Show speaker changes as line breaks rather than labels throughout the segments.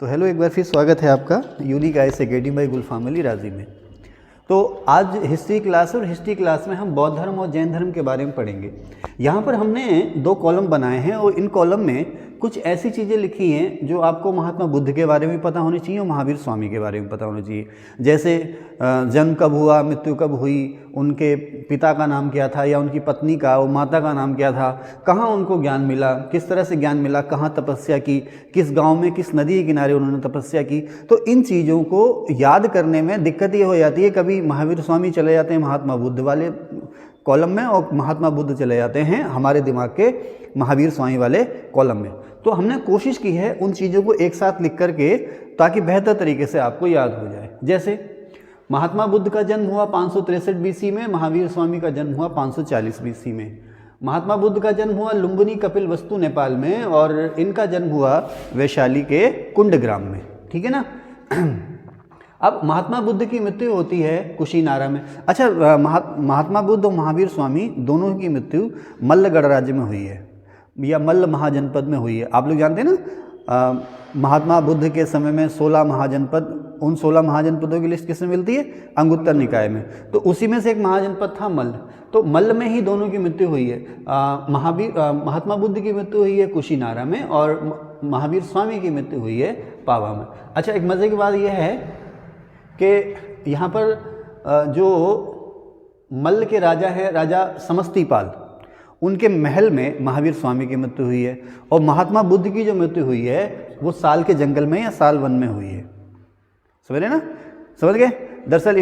तो हेलो, एक बार फिर स्वागत है आपका यूनिक आईएएस अकेडमी बाय गुलफाम राजी में। तो आज हिस्ट्री क्लास और हिस्ट्री क्लास में हम बौद्ध धर्म और जैन धर्म के बारे में पढ़ेंगे। यहाँ पर हमने 2 कॉलम बनाए हैं और इन कॉलम में कुछ ऐसी चीज़ें लिखी हैं जो आपको महात्मा बुद्ध के बारे में पता होनी चाहिए और महावीर स्वामी के बारे में पता होना चाहिए। जैसे जन्म कब हुआ, मृत्यु कब हुई, उनके पिता का नाम क्या था या उनकी पत्नी का और माता का नाम क्या था, कहाँ उनको ज्ञान मिला, किस तरह से ज्ञान मिला, कहाँ तपस्या की, किस गांव में किस नदी के किनारे उन्होंने तपस्या की। तो इन चीज़ों को याद करने में दिक्कत ये हो जाती है, कभी महावीर स्वामी चले जाते हैं महात्मा बुद्ध वाले कॉलम में और महात्मा बुद्ध चले जाते हैं हमारे दिमाग के महावीर स्वामी वाले कॉलम में। तो हमने कोशिश की है उन चीज़ों को एक साथ लिख करके ताकि बेहतर तरीके से आपको याद हो जाए। जैसे महात्मा बुद्ध का जन्म हुआ 563 बीसी में, महावीर स्वामी का जन्म हुआ 540 बीसी में। महात्मा बुद्ध का जन्म हुआ लुम्बिनी कपिल वस्तु नेपाल में और इनका जन्म हुआ वैशाली के कुंडग्राम में। ठीक है ना। अब महात्मा बुद्ध की मृत्यु होती है कुशीनारा में। अच्छा, महात्मा बुद्ध और महावीर स्वामी दोनों की मृत्यु मल्ल गणराज्य में हुई है या मल्ल महाजनपद में हुई है। आप लोग जानते हैं ना, महात्मा बुद्ध के समय में 16 महाजनपद, उन 16 महाजनपदों की लिस्ट किसमें मिलती है? अंगुत्तर निकाय में। तो उसी में से एक महाजनपद था मल्ल। तो मल्ल में ही दोनों की मृत्यु हुई है। महात्मा बुद्ध की मृत्यु हुई है कुशीनारा में और महावीर स्वामी की मृत्यु हुई है पावा में। अच्छा, एक मज़े की बात यह है कि यहाँ पर जो मल्ल के राजा है, राजा समस्तीपाल, उनके महल में महावीर स्वामी की मृत्यु हुई है और महात्मा बुद्ध की जो मृत्यु हुई है वो साल के जंगल में या साल वन में हुई है। समझ रहे ना? समझ गए? दरअसल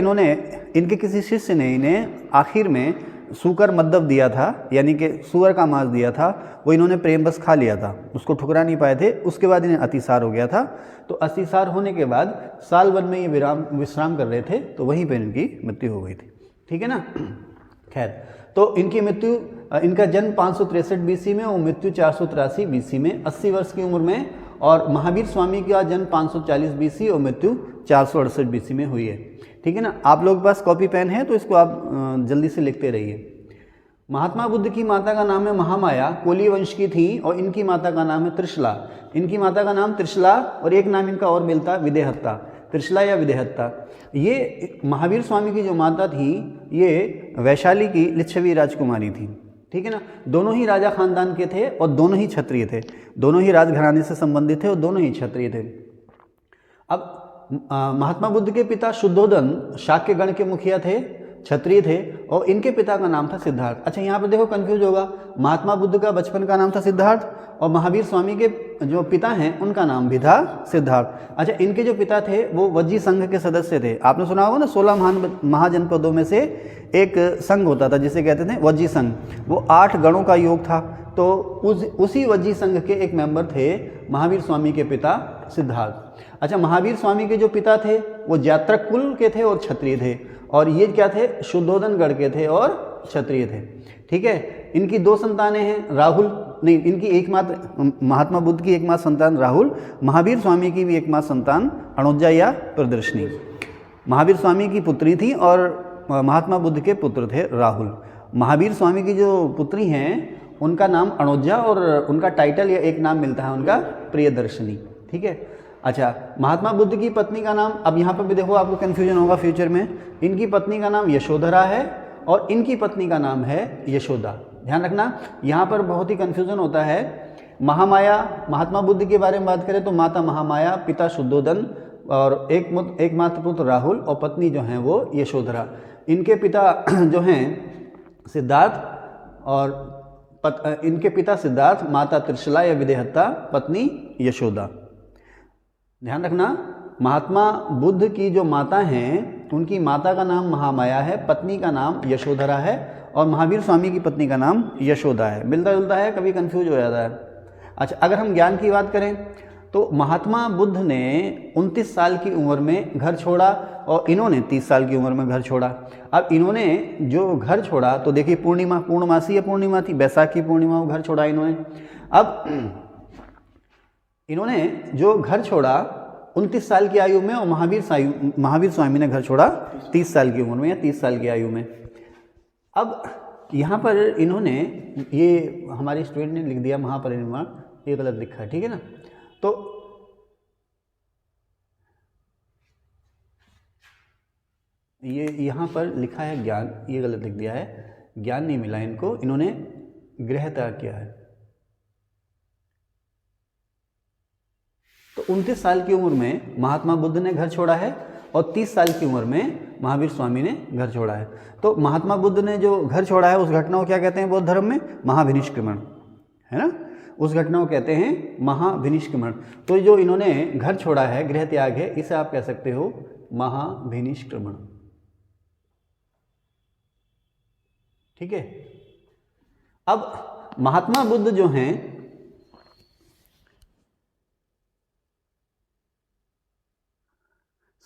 इनके किसी शिष्य ने इन्हें आखिर में सूकर मद्दब दिया था, यानी कि सूअर का मांस दिया था, वो इन्होंने प्रेम बस खा लिया था, उसको ठुकरा नहीं पाए थे। उसके बाद इन्हें अतिसार हो गया था। तो अतिसार होने के बाद साल वन में ये विश्राम कर रहे थे, तो वहीं पर इनकी मृत्यु हो गई थी। ठीक है ना। खैर, तो इनकी मृत्यु, इनका जन्म 563 बीसी में और मृत्यु 483 बीसी में, 80 वर्ष की उम्र में। और महावीर स्वामी का जन्म 540 बीसी और मृत्यु 468 बीसी में हुई है। ठीक है ना। आप लोगों के पास कॉपी पेन है तो इसको आप जल्दी से लिखते रहिए। महात्मा बुद्ध की माता का नाम है महामाया, कोली वंश की थी और इनकी माता का नाम है त्रिशला। इनकी माता का नाम त्रिशला और एक नाम इनका और मिलता है विदेहत्ता, त्रिशला या विदेहत्ता। ये महावीर स्वामी की जो माता थी ये वैशाली की लिच्छवी राजकुमारी थी। ठीक है ना। दोनों ही राजा खानदान के थे और दोनों ही क्षत्रिय थे, दोनों ही राजघराने से संबंधित थे और दोनों ही क्षत्रिय थे। अब महात्मा बुद्ध के पिता शुद्धोधन शाक्य गण के मुखिया थे, क्षत्रिय थे और इनके पिता का नाम था सिद्धार्थ। अच्छा, यहाँ पर देखो कंफ्यूज होगा, महात्मा बुद्ध का बचपन का नाम था सिद्धार्थ और महावीर स्वामी के जो पिता हैं उनका नाम भी था सिद्धार्थ। अच्छा, इनके जो पिता थे वो वज्जी संघ के सदस्य थे। आपने सुना होगा ना, 16 महाजनपदों में से एक संघ होता था जिसे कहते थे वज्जी संघ। वो 8 गणों का योग था। तो उसी वज्जी संघ के एक मेंबर थे महावीर स्वामी के पिता सिद्धार्थ। अच्छा, महावीर स्वामी के जो पिता थे वो जात्रक कुल के थे और क्षत्रिय थे और ये क्या थे? शुद्धोधन गढ़ के थे और क्षत्रिय थे। ठीक है। इनकी 2 संतानें हैं, राहुल नहीं, इनकी एकमात्र, महात्मा बुद्ध की एकमात्र संतान राहुल, महावीर स्वामी की भी एकमात्र संतान अणुजा या प्रदर्शनी। महावीर स्वामी की पुत्री थी और महात्मा बुद्ध के पुत्र थे राहुल। महावीर स्वामी की जो पुत्री हैं उनका नाम अणुजा और उनका टाइटल या एक नाम मिलता है उनका प्रियदर्शनी। ठीक है। अच्छा, महात्मा बुद्ध की पत्नी का नाम, अब यहाँ पर भी देखो आपको कन्फ्यूजन होगा फ्यूचर में, इनकी पत्नी का नाम यशोधरा है और इनकी पत्नी का नाम है यशोदा। ध्यान रखना, यहाँ पर बहुत ही कन्फ्यूजन होता है। महामाया, महात्मा बुद्ध के बारे में बात करें तो माता महामाया, पिता शुद्धोधन और एकमात्र पुत्र राहुल और पत्नी जो हैं वो यशोधरा। इनके पिता जो हैं सिद्धार्थ और इनके पिता सिद्धार्थ, माता त्रिशला या विदेहत्ता, पत्नी यशोदा। ध्यान रखना, महात्मा बुद्ध की जो माता हैं उनकी माता का नाम महामाया है, पत्नी का नाम यशोधरा है और महावीर स्वामी की पत्नी का नाम यशोदा है। मिलता जुलता है, कभी कंफ्यूज हो जाता है। अच्छा, अगर हम ज्ञान की बात करें तो महात्मा बुद्ध ने 29 साल की उम्र में घर छोड़ा और इन्होंने 30 साल की उम्र में घर छोड़ा। अब इन्होंने जो घर छोड़ा तो देखिए पूर्णमासी या पूर्णिमा थी, बैसाखी पूर्णिमा को घर छोड़ा इन्होंने। अब इन्होंने जो घर छोड़ा 29 साल की आयु में और महावीर स्वामी ने घर छोड़ा 30 साल की उम्र में या 30 साल की आयु में। अब यहाँ पर इन्होंने, ये हमारे स्टूडेंट ने लिख दिया महापरिनिर्वाण, ये गलत लिखा है। ठीक है ना। तो ये यहाँ पर लिखा है ज्ञान, ये गलत लिख दिया है, ज्ञान नहीं मिला इनको, इन्होंने गृह त्याग किया है। तो 29 साल की उम्र में महात्मा बुद्ध ने घर छोड़ा है और 30 साल की उम्र में महावीर स्वामी ने घर छोड़ा है। तो महात्मा बुद्ध ने जो घर छोड़ा है उस घटना को क्या कहते हैं बौद्ध धर्म में? महाविनिष्क्रमण, है ना, उस घटना को कहते हैं महाविनिष्क्रमण। तो जो इन्होंने घर छोड़ा है, गृह त्याग है, इसे आप कह सकते हो महाविनिष्क्रमण। ठीक है। अब महात्मा बुद्ध जो हैं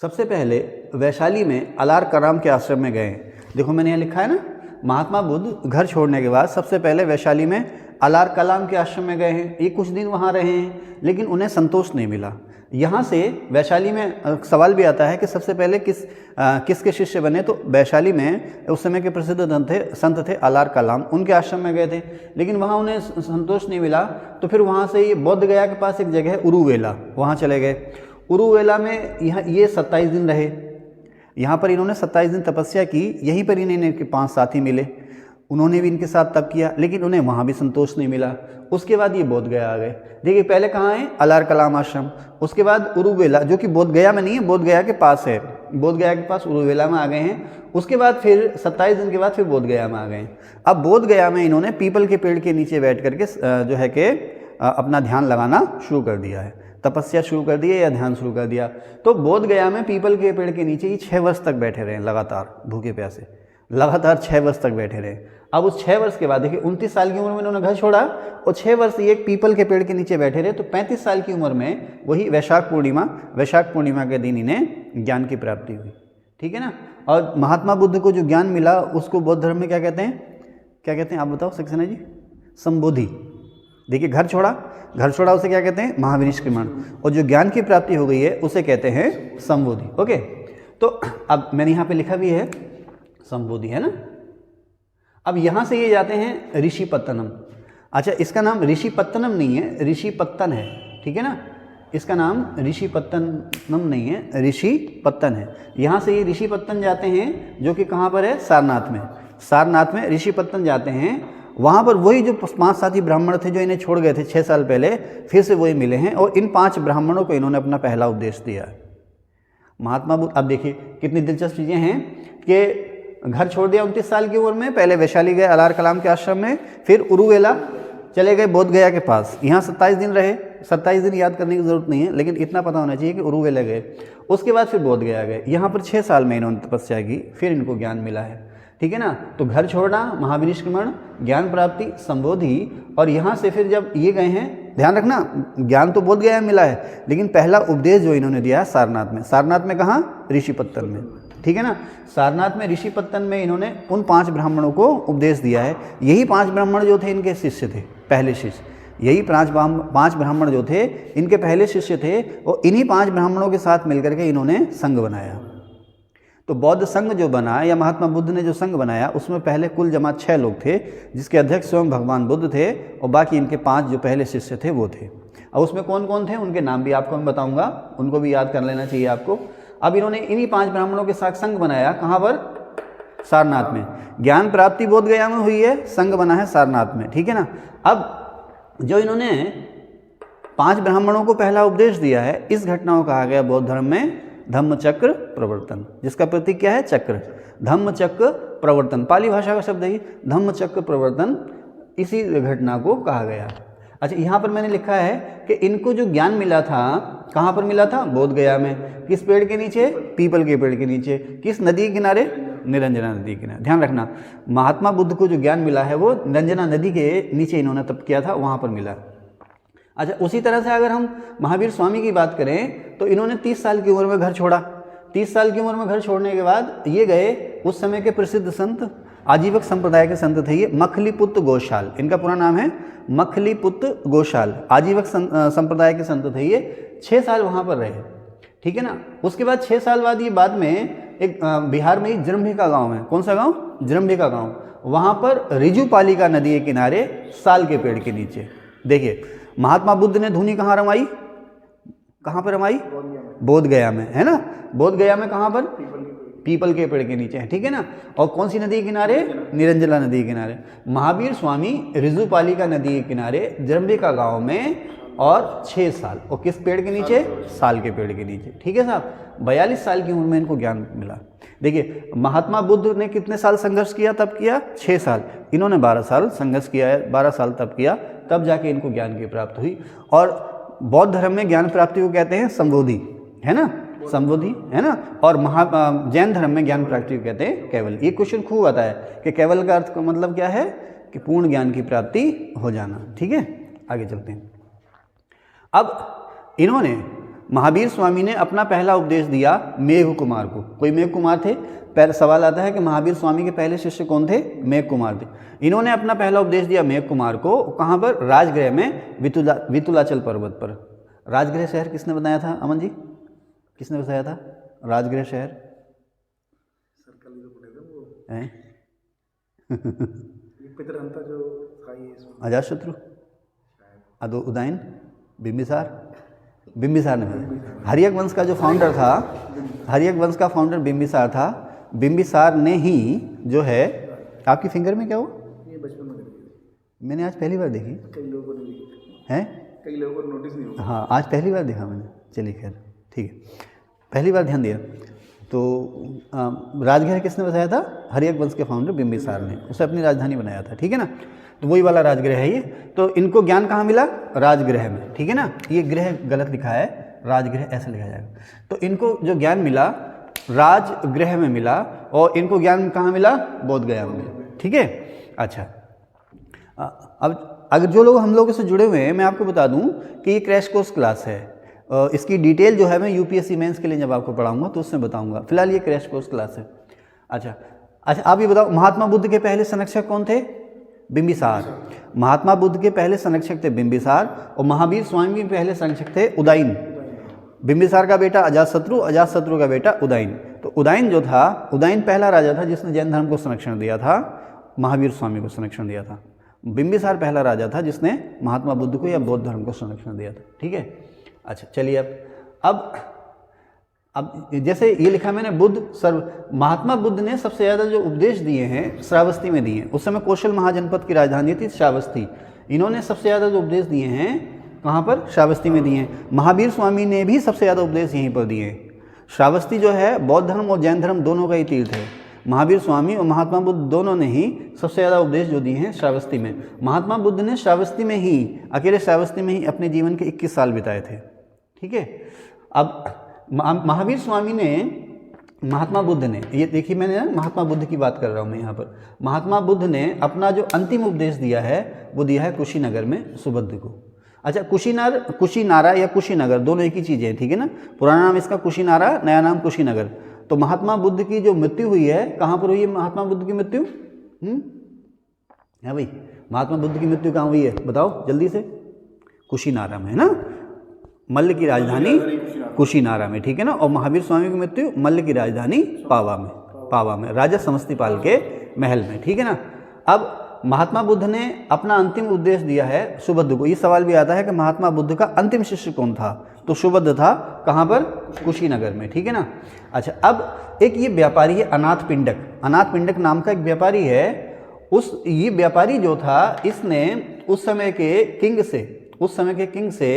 सबसे पहले वैशाली में अलार कलाम के आश्रम में गए। देखो मैंने यहाँ लिखा है ना, महात्मा बुद्ध घर छोड़ने के बाद सबसे पहले वैशाली में अलार कलाम के आश्रम में गए हैं। ये कुछ दिन वहाँ रहे हैं, लेकिन उन्हें संतोष नहीं मिला। यहाँ से वैशाली में सवाल भी आता है कि सबसे पहले किसके शिष्य बने? तो वैशाली में उस समय के प्रसिद्ध संत थे अलार कलाम, उनके आश्रम में गए थे, लेकिन वहाँ उन्हें संतोष नहीं मिला। तो फिर वहाँ से ये बोध गया के पास एक जगह है उरुवेला, वहाँ चले गए। उरुवेला में ये 27 दिन रहे। यहाँ पर इन्होंने 27 दिन तपस्या की। यहीं पर इन्हें इनके 5 साथी मिले, उन्होंने भी इनके साथ तप किया, लेकिन उन्हें वहाँ भी संतोष नहीं मिला। उसके बाद ये बोध गया आ गए। देखिए पहले कहाँ है? अलार कलाम आश्रम, उसके बाद उरुवेला, जो कि बोध गया में नहीं है, बोध गया के पास है, बोध गया के पास उरुवेला में आ गए हैं। उसके बाद फिर 27 दिन के बाद फिर बोध गया में आ गए। अब बोध गया में इन्होंने पीपल के पेड़ के नीचे बैठ करके जो है कि अपना ध्यान लगाना शुरू कर दिया है, तपस्या शुरू कर दी है या ध्यान शुरू कर दिया। तो बोध गया में पीपल के पेड़ के नीचे ही 6 वर्ष तक बैठे रहे लगातार, भूखे प्यासे, लगातार 6 वर्ष तक बैठे रहे। अब उस 6 वर्ष के बाद देखिए 29 साल की उम्र में इन्होंने घर छोड़ा और 6 वर्ष ये एक पीपल के पेड़ के नीचे बैठे रहे। तो 35 साल की उम्र में वही वैशाख पूर्णिमा के दिन इन्हें ज्ञान की प्राप्ति हुई। ठीक है ना। और महात्मा बुद्ध को जो ज्ञान मिला उसको बौद्ध धर्म में क्या कहते हैं आप बताओ सक्सेना जी? संबोधि। देखिए घर छोड़ा उसे क्या कहते हैं? महाविनिष्क्रमण। और जो ज्ञान की प्राप्ति हो गई है उसे कहते हैं संबोधि। ओके, तो अब मैंने यहाँ पे लिखा भी है संबोधि, है ना। अब यहाँ से ये जाते हैं ऋषिपत्तनम। अच्छा, इसका नाम ऋषिपत्तनम नहीं है, ऋषिपत्तन है। ठीक है ना, इसका नाम ऋषिपत्तनम नहीं है, ऋषिपत्तन है। यहाँ से ये ऋषिपत्तन जाते हैं, जो कि कहाँ पर है? सारनाथ में ऋषिपत्तन जाते हैं। वहाँ पर वही जो 5 साथी ब्राह्मण थे जो इन्हें छोड़ गए थे 6 साल पहले, फिर से वही मिले हैं और इन 5 ब्राह्मणों को इन्होंने अपना पहला उपदेश दिया है। महात्मा बुद्ध, अब देखिए कितनी दिलचस्प चीज़ें हैं कि घर छोड़ दिया 29 साल की उम्र में, पहले वैशाली गए अलार कलाम के आश्रम में, फिर उरुवेला चले गए बोध गया के पास, यहाँ 27 दिन रहे। 27 दिन याद करने की ज़रूरत नहीं है, लेकिन इतना पता होना चाहिए कि उरुवेला गए, उसके बाद फिर बोध गया गए। यहाँ पर 6 साल में इन्होंने तपस्या की, फिर इनको ज्ञान मिला है। ठीक है ना। तो घर छोड़ना, महाविनिष्क्रमण, ज्ञान प्राप्ति, संबोधि, और यहाँ से फिर जब ये गए हैं, ध्यान रखना ज्ञान तो बोध गया मिला है, लेकिन पहला उपदेश जो इन्होंने दिया है सारनाथ में कहाँ? ऋषिपत्तन में। ठीक है ना। सारनाथ में ऋषिपत्तन में इन्होंने उन 5 ब्राह्मणों को उपदेश दिया है। यही 5 ब्राह्मण जो थे इनके शिष्य थे, पहले शिष्य। यही 5 ब्राह्मण जो थे इनके पहले शिष्य थे, और इन्हीं 5 ब्राह्मणों के साथ मिलकर के इन्होंने संघ बनाया। तो बौद्ध संघ जो बना, या महात्मा बुद्ध ने जो संघ बनाया, उसमें पहले कुल जमात 6 लोग थे, जिसके अध्यक्ष स्वयं भगवान बुद्ध थे, और बाकी इनके 5 जो पहले शिष्य थे वो थे। अब उसमें कौन कौन थे उनके नाम भी आपको मैं बताऊंगा, उनको भी याद कर लेना चाहिए आपको। अब इन्होंने इन्हीं 5 ब्राह्मणों के साथ संघ बनाया, कहाँ पर? सारनाथ में। ज्ञान प्राप्ति बोध गया में हुई है, संघ बना है सारनाथ में। ठीक है ना। अब जो इन्होंने 5 ब्राह्मणों को पहला उपदेश दिया है, इस घटना को कहा गया बौद्ध धर्म में धम्मचक्र प्रवर्तन, जिसका प्रतीक क्या है? चक्र। धम्मचक्र प्रवर्तन पाली भाषा का शब्द है, धम्मचक्र प्रवर्तन, इसी घटना को कहा गया। अच्छा, यहाँ पर मैंने लिखा है कि इनको जो ज्ञान मिला था, कहाँ पर मिला था? बोध गया में। किस पेड़ के नीचे? पीपल के पेड़ के नीचे। किस नदी के किनारे? निरंजना नदी के किनारे। ध्यान रखना, महात्मा बुद्ध को जो ज्ञान मिला है वो निरंजना नदी के नीचे इन्होंने तप किया था, वहाँ पर मिला। अच्छा, उसी तरह से अगर हम महावीर स्वामी की बात करें तो इन्होंने 30 साल की उम्र में घर छोड़ा। 30 साल की उम्र में घर छोड़ने के बाद ये गए, उस समय के प्रसिद्ध संत, आजीवक संप्रदाय के संत थे ये, मखलीपुत्त गोशाल, इनका पूरा नाम है मखलीपुत्त गोशाल। आजीवक संप्रदाय के संत थे ये। 6 साल वहाँ पर रहे। ठीक है ना। उसके बाद 6 साल बाद ये बाद में एक बिहार में ही जृंभिका गाँव है। कौन सा गाँव? जृंभिका गाँव। वहाँ पर रिजुपालिका नदी के किनारे साल के पेड़ के नीचे, देखिए महात्मा बुद्ध ने धुनी कहाँ रमाई? कहाँ पर रमाई? बोध गया में, है ना। बोध गया में कहाँ पर? पीपल के पेड़ के नीचे है, ठीक है ना। और कौन सी नदी के किनारे? निरंजला नदी के किनारे। महावीर स्वामी ऋजुपालिका नदी के किनारे जरंबिका गांव में, और 6 साल। और किस पेड़ के नीचे? साल के पेड़ के नीचे, ठीक है साहब। 42 साल की उम्र में इनको ज्ञान मिला। देखिए महात्मा बुद्ध ने कितने साल संघर्ष किया? तब किया 6 साल। इन्होंने 12 साल संघर्ष किया है, 12 साल तब किया, तब जाके इनको ज्ञान की प्राप्ति हुई। और बौद्ध धर्म में ज्ञान प्राप्ति को कहते हैं संबोधि, है ना, संबोधि, है ना। और जैन धर्म में ज्ञान प्राप्ति को कहते हैं कैवल। ये क्वेश्चन खूब आता है कि कैवल का अर्थ का मतलब क्या है? कि पूर्ण ज्ञान की प्राप्ति हो जाना, ठीक है। आगे चलते हैं। अब इन्होंने, महावीर स्वामी ने अपना पहला उपदेश दिया मेघ कुमार को। कोई मेघ कुमार थे? पहले सवाल आता है कि महावीर स्वामी के पहले शिष्य कौन थे? मेघ कुमार थे। इन्होंने अपना पहला उपदेश दिया मेघ कुमार को। कहाँ पर? राजगृह में, वितुलाचल पर्वत पर। राजगृह शहर किसने बनाया था अमन जी? किसने बसाया था राजगृह शहर? अजातशत्रु, उदयन, बिंबिसार। बिंबिसार ने बनाया। हर्यक वंश का जो फाउंडर था, हर्यक वंश का फाउंडर बिंबिसार था। बिंबिसार ने ही जो है, आपकी फिंगर में क्या हो? ये बचपन में देखी, मैंने आज पहली बार देखी। कई लोगों ने देखी है, कई लोगों को नोटिस नहीं हुआ। हाँ, आज पहली बार देखा मैंने। चलिए खैर, ठीक है, पहली बार ध्यान दिया। तो राजगृह किसने बसाया था? हर्यक वंश के फाउंडर बिंबिसार ने, उसे अपनी राजधानी बनाया था, ठीक है ना। तो वही वाला राजगृह है ये। तो इनको ज्ञान कहाँ मिला? राजगृह में, ठीक है ना। ये गृह गलत लिखा है, राजगृह ऐसे लिखा जाएगा। तो इनको जो ज्ञान मिला राजगृह में मिला, और इनको ज्ञान कहाँ मिला? बोध गया में, ठीक है। अच्छा, अब अगर जो लोग हम लोगों से जुड़े हुए हैं, मैं आपको बता दूं कि ये क्रैश कोर्स क्लास है। इसकी डिटेल जो है मैं यूपीएससी मेंस के लिए जब आपको पढ़ाऊंगा तो उसमें बताऊंगा। फिलहाल ये क्रैश कोर्स क्लास है। अच्छा, आप ये बताओ, महात्मा बुद्ध के पहले संरक्षक कौन थे? बिंबिसार। महात्मा बुद्ध के पहले संरक्षक थे बिंबिसार, और महावीर स्वामी के पहले संरक्षक थे उदयन। बिंबिसार का बेटा अजातशत्रु, अजातशत्रु का बेटा उदयन। तो उदयन जो था, उदयन पहला राजा था जिसने जैन धर्म को संरक्षण दिया था, महावीर स्वामी को संरक्षण दिया था। बिंबिसार पहला राजा था जिसने महात्मा बुद्ध को या बौद्ध धर्म को संरक्षण दिया था, ठीक है। अच्छा, चलिए अब जैसे ये लिखा मैंने, महात्मा बुद्ध ने सबसे ज़्यादा जो उपदेश दिए हैं श्रावस्ती में दिए हैं। उस समय कौशल महाजनपद की राजधानी थी श्रावस्ती। इन्होंने सबसे ज़्यादा जो उपदेश दिए हैं कहाँ पर? श्रावस्ती में दिए हैं। महावीर स्वामी ने भी सबसे ज़्यादा उपदेश यहीं पर दिए हैं। श्रावस्ती जो है बौद्ध धर्म और जैन धर्म दोनों का ही तीर्थ है। महावीर स्वामी और महात्मा बुद्ध दोनों ने ही सबसे ज़्यादा उपदेश जो दिए हैं श्रावस्ती में। महात्मा बुद्ध ने श्रावस्ती में ही, अकेले श्रावस्ती में ही अपने जीवन के 21 साल बिताए थे, ठीक है। अब महावीर स्वामी ने, महात्मा बुद्ध ने, ये देखिए मैंने महात्मा बुद्ध की बात कर रहा हूँ मैं यहाँ पर। महात्मा बुद्ध ने अपना जो अंतिम उपदेश दिया है वो दिया है कुशीनगर में सुबुद्ध को। अच्छा, कुशीनारा या कुशीनगर दोनों एक ही चीज़ें हैं, ठीक है ना। पुराना नाम इसका कुशीनारा, नया नाम कुशीनगर। तो महात्मा बुद्ध की जो मृत्यु हुई है, कहाँ पर हुई है महात्मा बुद्ध की मृत्यु? है भाई, महात्मा बुद्ध की मृत्यु कहाँ हुई है बताओ जल्दी से? कुशीनारा में, है ना। मल्ल की राजधानी कुशीनारा में, ठीक है ना। और महावीर स्वामी की मृत्यु मल्ल की राजधानी पावा में राजा समस्तीपाल के महल में, ठीक है ना। अब महात्मा बुद्ध ने अपना अंतिम उपदेश दिया है सुबुद्ध को। ये सवाल भी आता है कि महात्मा बुद्ध का अंतिम शिष्य कौन था? तो सुबुद्ध था। कहाँ पर? कुशीनगर में, ठीक है ना। अच्छा, अब एक ये व्यापारी है अनाथ पिंडक। अनाथ पिंडक नाम का एक व्यापारी है। ये व्यापारी जो था, इसने उस समय के किंग से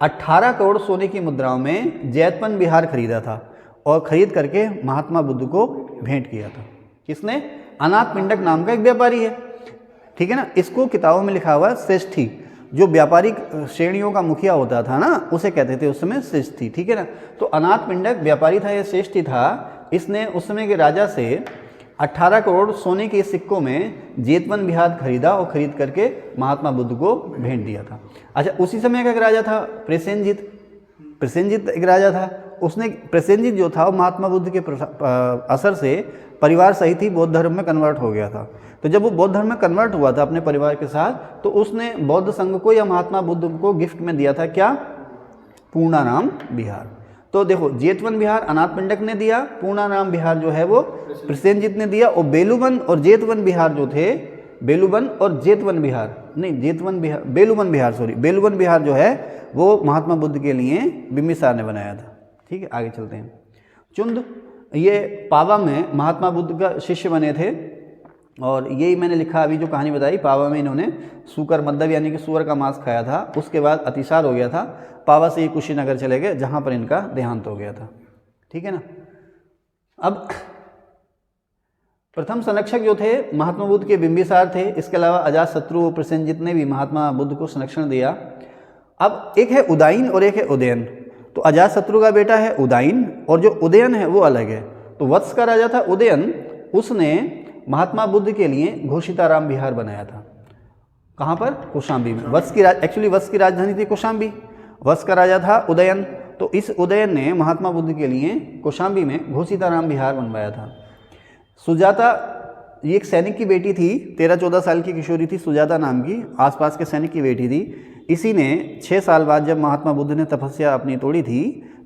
18 करोड़ सोने की मुद्राओं में जैतवन बिहार खरीदा था, और खरीद करके महात्मा बुद्ध को भेंट किया था। किसने? अनाथ पिंडक नाम का एक व्यापारी है, ठीक है ना। इसको किताबों में लिखा हुआ श्रेष्ठी, जो व्यापारिक श्रेणियों का मुखिया होता था ना, उसे कहते थे उस समय श्रेष्ठी, ठीक है ना। तो अनाथ पिंडक व्यापारी था या श्रेष्ठी था। इसने उस समय के राजा से 18 करोड़ सोने के सिक्कों में जेतवन बिहार खरीदा, और खरीद करके महात्मा बुद्ध को भेंट दिया था। अच्छा, उसी समय का एक राजा था प्रसेनजित एक राजा था। उसने, प्रसेनजित जो था वो महात्मा बुद्ध के असर से परिवार सहित ही बौद्ध धर्म में कन्वर्ट हो गया था। तो जब वो बौद्ध धर्म में कन्वर्ट हुआ था अपने परिवार के साथ, तो उसने बौद्ध संघ को या महात्मा बुद्ध को गिफ्ट में दिया था क्या? पूर्णाराम बिहार। तो देखो, जेतवन बिहार अनाथ पिंडक ने दिया, पूर्णाराम बिहार जो है वो प्रसेनजित ने दिया, और बेलूबन और जेतवन बिहार जो थे, बेलूबन और जेतवन बिहार नहीं, बेलूबन बिहार जो है वो महात्मा बुद्ध के लिए बिंबिसार ने बनाया था, ठीक है। आगे चलते हैं। ये पावा में महात्मा बुद्ध का शिष्य बने थे और यही मैंने लिखा अभी जो कहानी बताई, पावा में इन्होंने सूकर मद्दव यानी कि सूअर का मांस खाया था, उसके बाद अतिसार हो गया था, पावा से ये कुशीनगर चले गए जहाँ पर इनका देहांत हो गया था। ठीक है ना। अब प्रथम संरक्षक जो थे महात्मा बुद्ध के बिंबिसार थे, इसके अलावा अजातशत्रु, प्रसेनजित ने भी महात्मा बुद्ध को संरक्षण दिया। अब एक है उदायन और एक है उदयन। तो अजातशत्रु का बेटा है उदायन और जो उदयन है वो अलग है। तो वत्स का राजा था उदयन, उसने महात्मा बुद्ध के लिए घोषिताराम विहार बनाया था। कहाँ पर? कौशाम्बी में। एक्चुअली वत्स की राजधानी थी कौशाम्बी, वत्स का राजा था उदयन। तो इस उदयन ने महात्मा बुद्ध के लिए कौशाम्बी में घोषिताराम विहार बनवाया था। सुजाता ये एक सैनिक की बेटी थी, 13-14 साल की किशोरी थी सुजाता नाम की, आसपास के सैनिक की बेटी थी। इसी ने 6 साल बाद जब महात्मा बुद्ध ने तपस्या अपनी तोड़ी थी,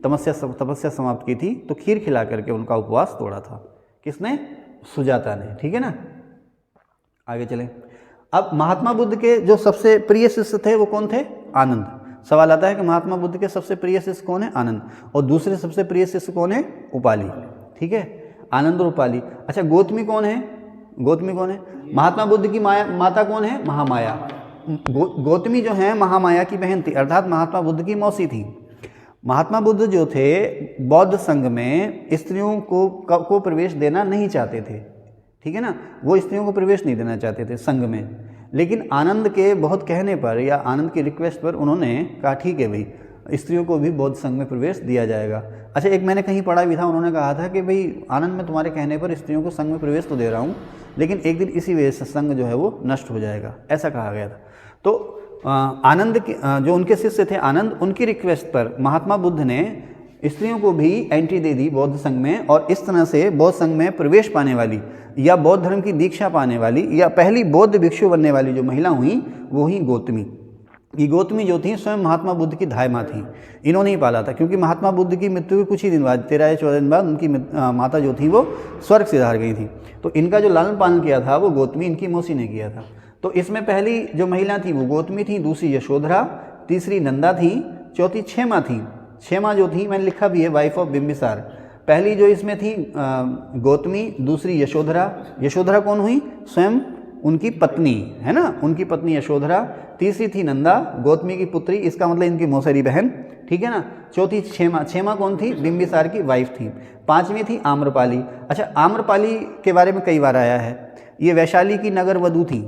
तपस्या समाप्त की थी, तो खीर खिला करके उनका उपवास तोड़ा था। किसने? सुजाता ने। ठीक है ना। आगे चलें। अब महात्मा बुद्ध के जो सबसे प्रिय शिष्य थे वो कौन थे? आनंद। सवाल आता है कि महात्मा बुद्ध के सबसे प्रिय शिष्य कौन है? आनंद। और दूसरे सबसे प्रिय शिष्य कौन है? उपाली। ठीक है, आनंद और उपाली। अच्छा, गौतमी कौन है? गौतमी कौन है? महात्मा बुद्ध की माता कौन है? महामाया। गौतमी जो है महामाया की बहन थी, अर्थात महात्मा बुद्ध की मौसी थी। महात्मा बुद्ध जो थे बौद्ध संघ में स्त्रियों को प्रवेश देना नहीं चाहते थे। ठीक है ना, वो स्त्रियों को प्रवेश नहीं देना चाहते थे संघ में। लेकिन आनंद के बहुत कहने पर या आनंद की रिक्वेस्ट पर उन्होंने कहा ठीक है भाई, स्त्रियों को भी बौद्ध संघ में प्रवेश दिया जाएगा। अच्छा, एक मैंने कहीं पढ़ा भी था, उन्होंने कहा था कि भाई आनंद, मैं तुम्हारे कहने पर स्त्रियों को संघ में प्रवेश तो दे रहा हूँ, लेकिन एक दिन इसी वजह से संघ जो है वो नष्ट हो जाएगा, ऐसा कहा गया था। तो आनंद के जो उनके शिष्य थे आनंद, उनकी रिक्वेस्ट पर महात्मा बुद्ध ने स्त्रियों को भी एंट्री दे दी बौद्ध संघ में। और इस तरह से बौद्ध संघ में प्रवेश पाने वाली या बौद्ध धर्म की दीक्षा पाने वाली या पहली बौद्ध भिक्षु बनने वाली जो महिला हुई वो ही गौतमी। ये गौतमी जो थी स्वयं महात्मा बुद्ध की धाय माँ थी। इन्होंने ही पाला था, क्योंकि महात्मा बुद्ध की मृत्यु के कुछ ही दिन बाद, 13 या 14 दिन बाद, उनकी माता जो थी वो स्वर्ग सिधार गई थी। तो इनका जो लालन पालन किया था वो गौतमी, इनकी मौसी ने किया था। तो इसमें पहली जो महिला थी वो गौतमी थी, दूसरी यशोधरा, तीसरी नंदा थी, चौथी क्षेमा थी। क्षेमा जो थी मैंने लिखा भी है, वाइफ ऑफ बिंबिसार। पहली जो इसमें थी गौतमी, दूसरी यशोधरा। यशोधरा कौन हुई? स्वयं उनकी पत्नी, है ना, उनकी पत्नी यशोधरा। तीसरी थी नंदा, गौतमी की पुत्री, इसका मतलब इनकी मौसेरी बहन। ठीक है ना। चौथी क्षेमा। क्षेमा कौन थी? बिंबिसार की वाइफ थी। पांचवी थी आम्रपाली। अच्छा, आम्रपाली के बारे में कई बार आया है। ये वैशाली की नगर वधू थी,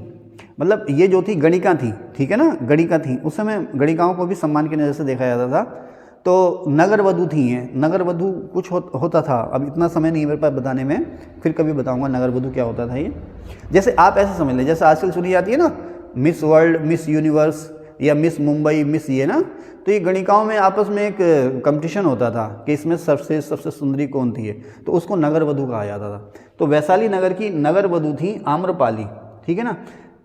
मतलब ये जो थी गणिका थी। ठीक है ना, गणिका थी। उस समय गणिकाओं को भी सम्मान की नज़र से देखा जाता था। तो नगर वधू थी हैं। नगर वधू कुछ होता था, अब इतना समय नहीं मेरे पास बताने में, फिर कभी बताऊंगा नगर वधू क्या होता था। ये जैसे आप ऐसे समझ लें, जैसे आजकल सुनी जाती है ना मिस वर्ल्ड, मिस यूनिवर्स या मिस मुंबई, मिस ये ना, तो ये गणिकाओं में आपस में एक कंपटीशन होता था कि इसमें सबसे सुंदरी कौन थी, तो उसको नगर वधू कहा जाता था। तो वैशाली नगर की नगर वधू थी आम्रपाली। ठीक है ना।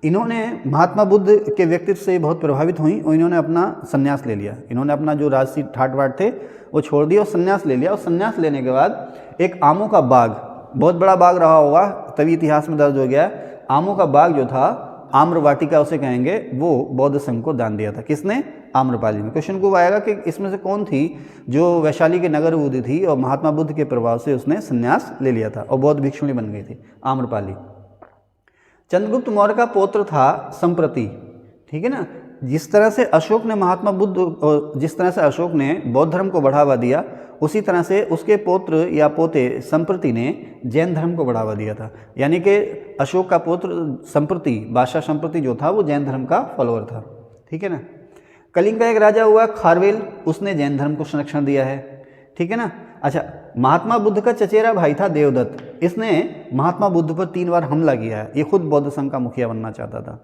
इन्होंने महात्मा बुद्ध के व्यक्तित्व से बहुत प्रभावित हुई और इन्होंने अपना संन्यास ले लिया। इन्होंने अपना जो राजसी ठाट बाट थे वो छोड़ दिया और संन्यास ले लिया। और संन्यास लेने के बाद एक आमों का बाग, बहुत बड़ा बाग रहा होगा, तभी इतिहास में दर्ज हो गया है। आमों का बाग जो था, आम्र वाटिका उसे कहेंगे, वो बौद्ध संघ को दान दिया था। किसने? आम्रपाली में। क्वेश्चन को आएगा कि इसमें से कौन थी जो वैशाली के नगर वधू थी और महात्मा बुद्ध के प्रभाव से उसने संन्यास ले लिया था और बौद्ध भिक्षुणी बन गई थी? आम्रपाली। चंद्रगुप्त मौर्य का पौत्र था संप्रति। ठीक है ना। जिस तरह से अशोक ने महात्मा बुद्ध, जिस तरह से अशोक ने बौद्ध धर्म को बढ़ावा दिया, उसी तरह से उसके पौत्र या पोते संप्रति ने जैन धर्म को बढ़ावा दिया था। यानी कि अशोक का पौत्र संप्रति, बादशाह संप्रति जो था वो जैन धर्म का फॉलोअर था। ठीक है ना। कलिंग का एक राजा हुआ खारवेल, उसने जैन धर्म को संरक्षण दिया है। ठीक है ना। अच्छा, महात्मा बुद्ध का चचेरा भाई था देवदत्त, इसने महात्मा बुद्ध पर 3 बार हमला किया है। ये खुद बौद्ध संघ का मुखिया बनना चाहता था।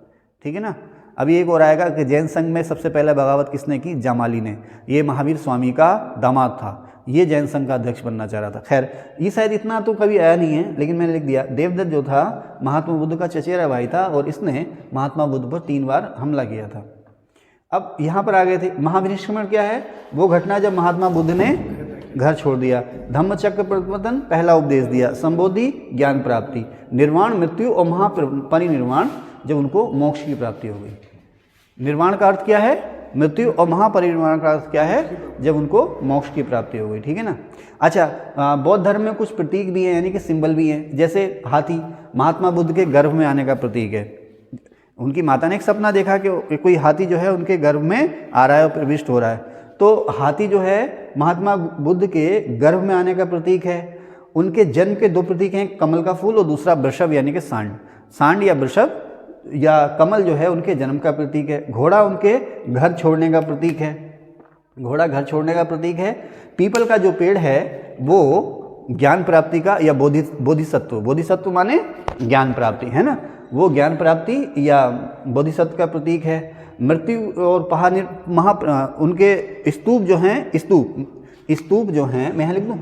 ठीक है ना। अभी एक और आएगा कि जैन संघ में सबसे पहले बगावत किसने की? जामाली ने। ये महावीर स्वामी का दामाद था, ये जैन संघ का अध्यक्ष बनना चाह रहा था। खैर, ये शायद इतना तो कभी आया नहीं है, लेकिन मैंने लिख दिया। देवदत्त जो था महात्मा बुद्ध का चचेरा भाई था और इसने महात्मा बुद्ध पर 3 बार हमला किया था। अब यहाँ पर आ गए थे। महाविनिष्क्रमण क्या है? वो घटना जब महात्मा बुद्ध ने घर छोड़ दिया। धम्मचक्र प्रवर्तन, पहला उपदेश दिया। संबोधि, ज्ञान प्राप्ति। निर्वाण, मृत्यु और महापरिनिर्वाण, जब उनको मोक्ष की प्राप्ति हो गई। निर्वाण का अर्थ क्या है? मृत्यु, और महापरिनिर्वाण का अर्थ क्या है, जब उनको मोक्ष की प्राप्ति हो गई। ठीक है ना। अच्छा, बौद्ध धर्म में कुछ प्रतीक भी हैं, यानी कि सिंबल भी हैं, जैसे हाथी महात्मा बुद्ध के गर्भ में आने का प्रतीक है। उनकी माता ने एक सपना देखा कि कोई हाथी जो है उनके गर्भ में आ रहा है और प्रविष्ट हो रहा है, तो हाथी जो है महात्मा बुद्ध के गर्भ में आने का प्रतीक है। उनके जन्म के दो प्रतीक हैं, कमल का फूल और दूसरा वृषभ यानी कि सांड। सांड या वृषभ या कमल जो है उनके जन्म का प्रतीक है। घोड़ा उनके घर छोड़ने का प्रतीक है, घोड़ा घर छोड़ने का प्रतीक है। पीपल का जो पेड़ है वो ज्ञान प्राप्ति का या बोधिसत्व, बोधिसत्व माने ज्ञान प्राप्ति, है ना, वो ज्ञान प्राप्ति या बोधिसत्व का प्रतीक है। मृत्यु और उनके स्तूप जो हैं, स्तूप जो हैं, मैं लिख दूँ,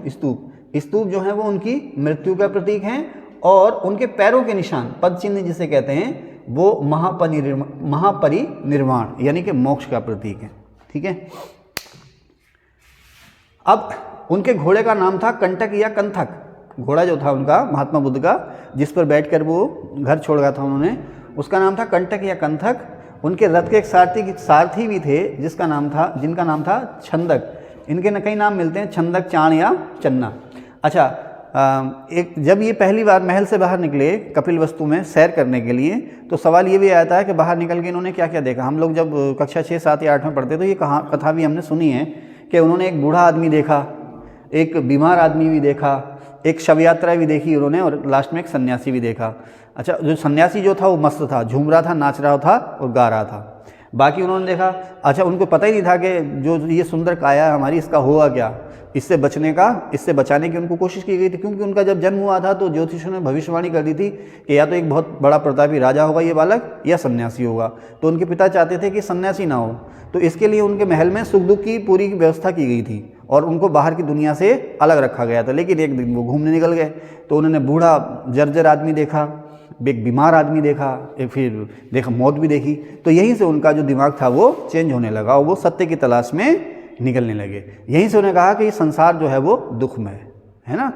स्तूप जो हैं वो उनकी मृत्यु का प्रतीक हैं, और उनके पैरों के निशान, पद चिन्ह जिसे कहते हैं, वो महापरिनिर्वाण यानी कि मोक्ष का प्रतीक है। ठीक है। अब उनके घोड़े का नाम था कंटक या कंथक। घोड़ा जो था उनका महात्मा बुद्ध का, जिस पर बैठकर वो घर छोड़ गया था उन्होंने, उसका नाम था कंटक या कंथक। उनके रथ के एक सारथी भी थे जिनका नाम था छंदक। इनके न कई नाम मिलते हैं, छंदक, चाण या चन्ना। अच्छा, जब ये पहली बार महल से बाहर निकले कपिलवस्तु में सैर करने के लिए, तो सवाल ये भी आया था कि बाहर निकल के इन्होंने क्या क्या देखा। हम लोग जब कक्षा 6, 7 या 8 में पढ़ते तो ये कथा भी हमने सुनी है कि उन्होंने एक बूढ़ा आदमी देखा, एक बीमार आदमी भी देखा, एक शव यात्रा भी देखी उन्होंने, और लास्ट में एक सन्यासी भी देखा। अच्छा, जो सन्यासी जो था वो मस्त था, झूम रहा था, नाच रहा था और गा रहा था। बाकी उन्होंने देखा, अच्छा, उनको पता ही नहीं था कि जो ये सुंदर काया है हमारी, इसका हुआ क्या, इससे बचाने की उनको कोशिश की गई थी, क्योंकि उनका जब जन्म हुआ था तो ज्योतिषियों ने भविष्यवाणी कर दी थी कि या तो एक बहुत बड़ा प्रतापी राजा होगा ये बालक, या सन्यासी होगा। तो उनके पिता चाहते थे कि सन्यासी ना हो, तो इसके लिए उनके महल में सुख दुख की पूरी व्यवस्था की गई थी और उनको बाहर की दुनिया से अलग रखा गया था। लेकिन एक दिन वो घूमने निकल गए तो उन्होंने बूढ़ा जर्जर आदमी देखा, एक बीमार आदमी देखा, एक फिर देखा मौत भी देखी। तो यहीं से उनका जो दिमाग था वो चेंज होने लगा और वो सत्य की तलाश में निकलने लगे। यहीं से उन्हें कहा कि ये संसार जो है वो दुखमय है ना।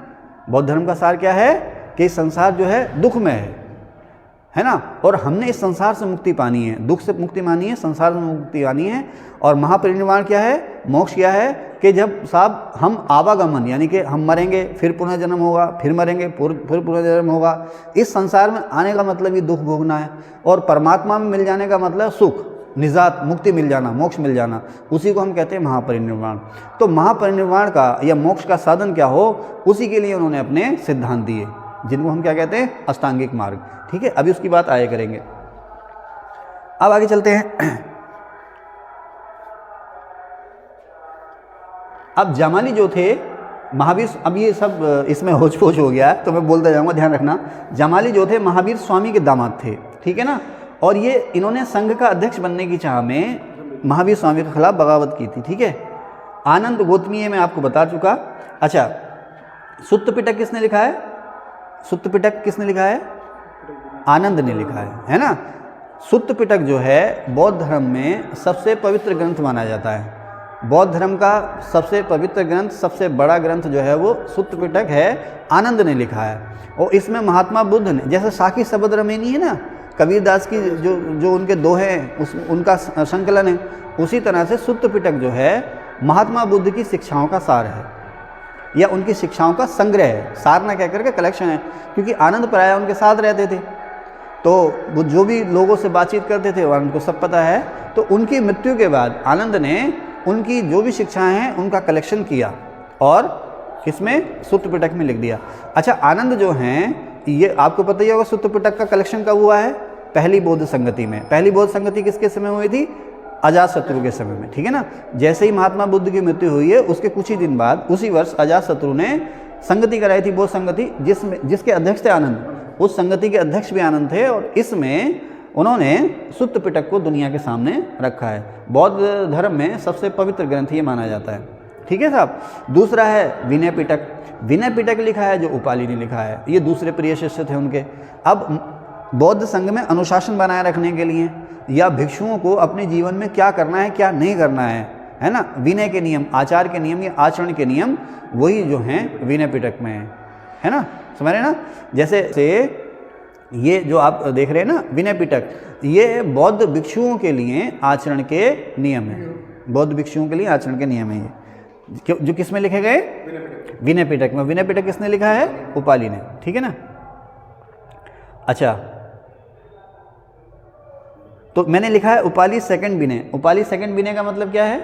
बौद्ध धर्म का सार क्या है कि संसार जो है दुखमय है ना, और हमने इस संसार से मुक्ति पानी है, दुख से मुक्ति मानी है, संसार से मुक्ति पानी है। और महापरिनिर्वाण क्या है, मोक्ष क्या है कि जब साहब हम आवागमन, यानी कि हम मरेंगे फिर पुनर्जन्म होगा, फिर मरेंगे फिर पुनर्जन्म होगा। इस संसार में आने का मतलब ही दुख भोगना है, और परमात्मा में मिल जाने का मतलब सुख, निजात, मुक्ति मिल जाना, मोक्ष मिल जाना, उसी को हम कहते हैं महापरिनिर्वाण। तो महापरिनिर्वाण का या मोक्ष का साधन क्या हो, उसी के लिए उन्होंने अपने सिद्धांत दिए, जिनको हम क्या कहते हैं, अष्टांगिक मार्ग। ठीक है, अभी उसकी बात आया करेंगे। अब आगे चलते हैं। अब जामाली जो थे महावीर, अब ये सब इसमें होच पोच हो गया है तो मैं बोलता जाऊंगा, ध्यान रखना। जामाली जो थे महावीर स्वामी के दामाद थे, ठीक है ना, और ये इन्होंने संघ का अध्यक्ष बनने की चाह में महावीर स्वामी के खिलाफ बगावत की थी। ठीक है, आनंद गोतमीय में आपको बता चुका। अच्छा, सुत्त पिटक किसने लिखा है, सुत्त पिटक किसने लिखा है, आनंद ने लिखा है ना। सुत्त पिटक जो है बौद्ध धर्म में सबसे पवित्र ग्रंथ माना जाता है। बौद्ध धर्म का सबसे पवित्र ग्रंथ, सबसे बड़ा ग्रंथ जो है वो सुत्त पिटक है, आनंद ने लिखा है। और इसमें महात्मा बुद्ध ने, जैसे साखी शबदरमेनी है ना, कबीरदास की जो उनके दोहे हैं उनका संकलन है, उसी तरह से सुत्त पिटक जो है महात्मा बुद्ध की शिक्षाओं का सार है या उनकी शिक्षाओं का संग्रह है। सार ना कह करके कलेक्शन है, क्योंकि आनंद प्राय उनके साथ रहते थे तो वो जो भी लोगों से बातचीत करते थे और उनको सब पता है। तो उनकी मृत्यु के बाद आनंद ने उनकी जो भी शिक्षाएं हैं उनका कलेक्शन किया और इसमें सुत्त पिटक में लिख दिया। अच्छा, आनंद जो हैं, ये आपको पता ही होगा सुत्त पिटक का कलेक्शन कब हुआ है, पहली बौद्ध संगति में। पहली बौद्ध संगति किसके समय हुई थी, अजातशत्रु के समय में। ठीक है ना, जैसे ही महात्मा बुद्ध की मृत्यु हुई है उसके कुछ ही दिन बाद उसी वर्ष अजातशत्रु ने संगति कराई थी, बौद्ध संगति, जिसके अध्यक्ष थे आनंद। उस संगति के अध्यक्ष भी आनंद थे और इसमें उन्होंने सुत्त पिटक को दुनिया के सामने रखा है। बौद्ध धर्म में सबसे पवित्र ग्रंथ ये माना जाता है। ठीक है साहब। दूसरा है विनय पिटक। विनय पिटक लिखा है जो उपाली ने लिखा है, ये दूसरे प्रिय शिष्य थे उनके। अब बौद्ध संघ में अनुशासन बनाए रखने के लिए या भिक्षुओं को अपने जीवन में क्या करना है क्या नहीं करना है ना, विनय के नियम, आचार के नियम या आचरण के नियम, वही जो हैं विनय पिटक में है ना, समझ रहे ना। जैसे ये जो आप देख रहे हैं ना विनय पिटक, ये बौद्ध भिक्षुओं के लिए आचरण के नियम है, बौद्ध भिक्षुओं के लिए आचरण के नियम है ये, जो किस में लिखे गए? विनय पिटक में। विनय पिटक किसने लिखा है? उपाली ने, ठीक है ना। अच्छा, तो मैंने लिखा है उपाली सेकंड विनय। उपाली सेकंड विनय का मतलब क्या है?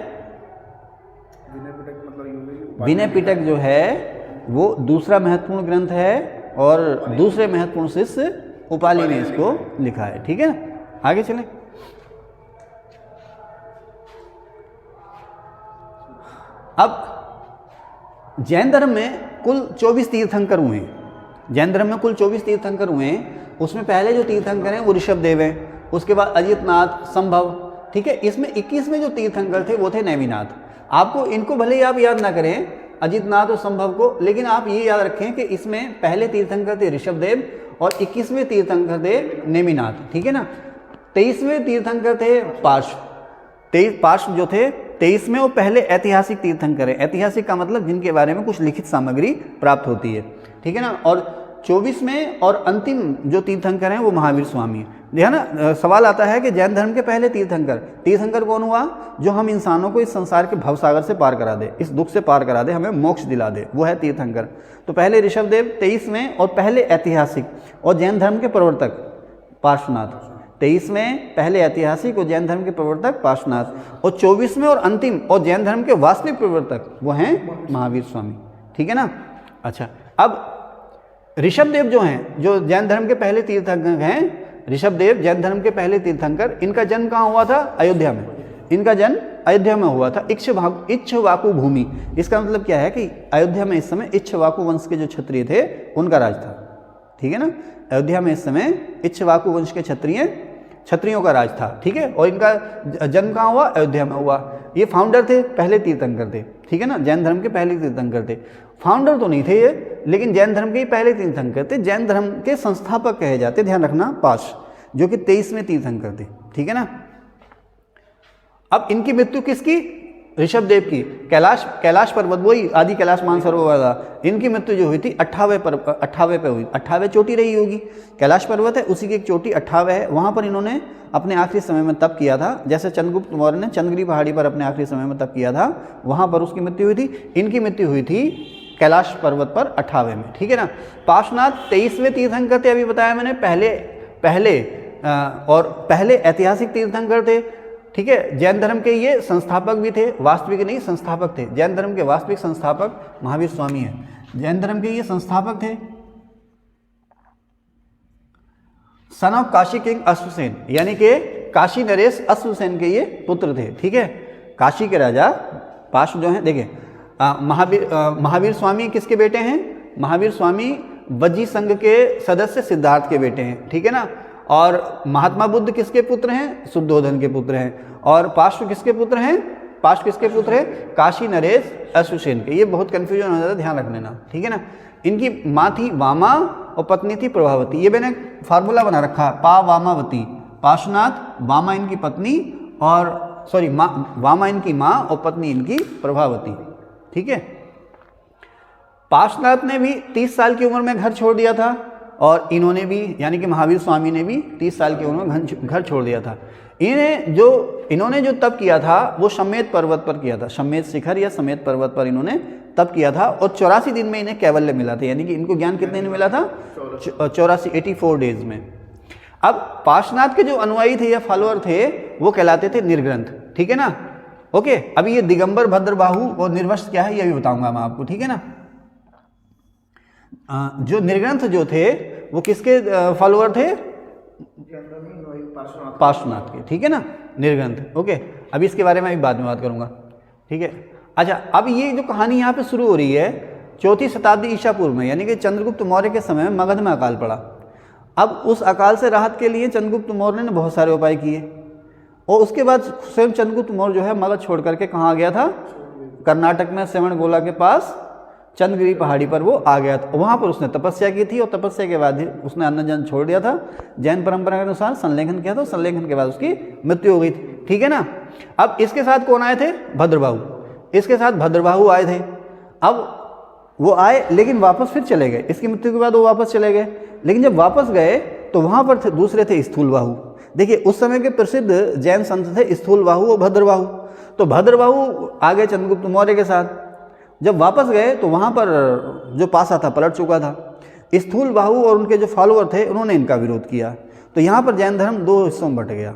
विनय पिटक जो है वो दूसरा महत्वपूर्ण ग्रंथ है और दूसरे महत्वपूर्ण शिष्य उपाली ने इसको लिखा है, ठीक है ना। आगे चलें। अब जैन धर्म में कुल 24 तीर्थंकर हुए हैं। जैन धर्म में कुल 24 तीर्थंकर हुए हैं। उसमें पहले जो तीर्थंकर हैं वो ऋषभदेव हैं, उसके बाद अजितनाथ, संभव, ठीक है। इसमें 21वें जो तीर्थंकर थे वो थे नेमिनाथ। आपको इनको भले ही आप याद ना करें, अजितनाथ और संभव को, लेकिन आप ये याद रखें कि इसमें पहले तीर्थंकर थे ऋषभदेव और 21वें तीर्थंकर थे नेमिनाथ, ठीक है ना। 23वें तीर्थंकर थे पार्श्व। पार्श्व जो थे 23 में वो पहले ऐतिहासिक तीर्थंकर है। ऐतिहासिक का मतलब जिनके बारे में कुछ लिखित सामग्री प्राप्त होती है, ठीक है ना। और 24 में और अंतिम जो तीर्थंकर हैं वो महावीर स्वामी है। देखा ना, सवाल आता है कि जैन धर्म के पहले तीर्थंकर कौन हुआ? जो हम इंसानों को इस संसार के भवसागर से पार करा दे, इस दुख से पार करा दे, हमें मोक्ष दिला दे, वो है तीर्थंकर। तो पहले ऋषभदेव 23 में और पहले ऐतिहासिक, और जैन धर्म के प्रवर्तक पार्श्वनाथ। 23 में पहले ऐतिहासिक और जैन धर्म के प्रवर्तक पार्श्वनाथ, और 24 में और अंतिम और जैन धर्म के वास्तविक प्रवर्तक वो हैं महावीर स्वामी, ठीक है ना। अच्छा, अब ऋषभदेव जो हैं, जो जैन धर्म के पहले तीर्थंकर हैं, ऋषभदेव जैन धर्म के पहले तीर्थंकर, इनका जन्म कहाँ हुआ था? अयोध्या में। इनका जन्म अयोध्या में हुआ था, इक्ष्वाकु भूमि। इसका मतलब क्या है कि अयोध्या में इस समय इक्ष्वाकु वंश के जो क्षत्रिय थे उनका राज था, ठीक है ना। अयोध्या में इस समय इक्ष्वाकु वंश के क्षत्रियों का राज था, ठीक है। और इनका जन्म कहाँ हुआ? अयोध्या में हुआ। ये फाउंडर थे, पहले तीर्थंकर थे, ठीक है ना। जैन धर्म के पहले तीर्थंकर थे। फाउंडर तो नहीं थे ये, लेकिन जैन धर्म के ही पहले तीर्थंकर थे। जैन धर्म के संस्थापक कहे जाते, ध्यान रखना, पार्श्व, जो कि 23वें तीर्थंकर थे, ठीक है ना। अब इनकी मृत्यु किसकी? ऋषभदेव की। कैलाश पर्वत, वही आदि कैलाश मानसरोवर वाला, इनकी मृत्यु जो हुई थी 58वें पे हुई। 58वें चोटी रही होगी, कैलाश पर्वत है उसी की एक चोटी 58 है। वहाँ पर इन्होंने अपने आखिरी समय में तप किया था, जैसे चंद्रगुप्त मौर्य ने चंद्रगिरी पहाड़ी पर अपने आखिरी समय में तप किया था, वहाँ पर उसकी मृत्यु हुई थी। इनकी मृत्यु हुई थी कैलाश पर्वत पर 58वें में, ठीक है ना। पार्श्वनाथ 23वें तीर्थंकर थे, अभी बताया मैंने, पहले ऐतिहासिक तीर्थंकर थे, ठीक है। जैन धर्म के ये संस्थापक भी थे, वास्तविक नहीं, संस्थापक थे। जैन धर्म के वास्तविक संस्थापक महावीर स्वामी हैं। जैन धर्म के ये संस्थापक थे। Son of Kashi king Ashvasena, यानी कि काशी नरेश अश्वसेन के ये पुत्र थे, ठीक है। काशी के राजा पार्श्व जो हैं, देखिए महावीर स्वामी किसके बेटे हैं? महावीर स्वामी वज्जी संघ के सदस्य सिद्धार्थ के बेटे हैं, ठीक है ना। और महात्मा बुद्ध किसके पुत्र हैं? शुद्धोधन के पुत्र हैं। और पार्श्व किसके पुत्र हैं? पार्श्व किसके पुत्र हैं? काशी नरेश अश्वसेन के। ये बहुत कन्फ्यूजन हो जाता है, ध्यान रख लेना, ठीक है ना। इनकी माँ थी वामा और पत्नी थी प्रभावती। ये मैंने फार्मूला बना रखा है, पा वामावती। पार्श्वनाथ, वामा इनकी पत्नी, और सॉरी वामा इनकी माँ और पत्नी इनकी प्रभावती, ठीक है। पार्श्वनाथ ने भी 30 साल की उम्र में घर छोड़ दिया था, और इन्होंने भी, यानी कि महावीर स्वामी ने भी 30 साल की उम्र में घर छोड़ दिया था। इन्होंने जो तप किया था वो शमेध पर्वत पर किया था। शमेध शिखर या शमेध पर्वत पर इन्होंने तप किया था, और 84 दिन में इन्हें कैवल्य मिला था, यानी कि इनको ज्ञान कितने दिन मिला था? 84 डेज में। अब पार्श्वनाथ के जो अनुयायी थे या फॉलोअर थे वो कहलाते थे निर्ग्रंथ, ठीक है ना। ओके, अभी ये दिगंबर, भद्रबाहु और निर्वस्त्र क्या है ये भी बताऊंगा मैं आपको, ठीक है ना। जो निर्ग्रंथ जो थे वो किसके फॉलोअर थे? पार्श्वनाथ के, ठीक है ना, निर्ग्रंथ। ओके, अभी इसके बारे में अभी बाद में बात करूंगा, ठीक है। अच्छा, अब ये जो कहानी यहाँ पे शुरू हो रही है 4वीं शताब्दी ईसा पूर्व में, यानी कि चंद्रगुप्त मौर्य के समय में मगध में अकाल पड़ा। अब उस अकाल से राहत के लिए चंद्रगुप्त मौर्य ने बहुत सारे उपाय किए, और उसके बाद स्वयं चंद्रगुप्त मौर्य जो है मगध छोड़ करके कहाँ गया था? कर्नाटक में श्रवणबेलगोला के पास चंद्रगिरी पहाड़ी पर वो आ गया था। वहाँ पर उसने तपस्या की थी, और तपस्या के बाद उसने अन्न जन छोड़ दिया था। जैन परंपरा के अनुसार संलेखन किया था, संलेखन के बाद उसकी मृत्यु हो गई थी, ठीक है ना। अब इसके साथ कौन आए थे? भद्रबाहु। इसके साथ भद्रबाहु आए थे। अब वो आए लेकिन वापस फिर चले गए, इसकी मृत्यु के बाद वो वापस चले गए। लेकिन जब वापस गए तो वहाँ पर दूसरे थे स्थूलबाहु। देखिए उस समय के प्रसिद्ध जैन संत थे स्थूलबाहु और भद्रबाहु। तो भद्रबाहु आगे चंद्रगुप्त मौर्य के साथ, जब वापस गए तो वहाँ पर जो पासा था पलट चुका था। स्थूलबाहु और उनके जो फॉलोअर थे उन्होंने इनका विरोध किया। तो यहाँ पर जैन धर्म दो हिस्सों में बट गया,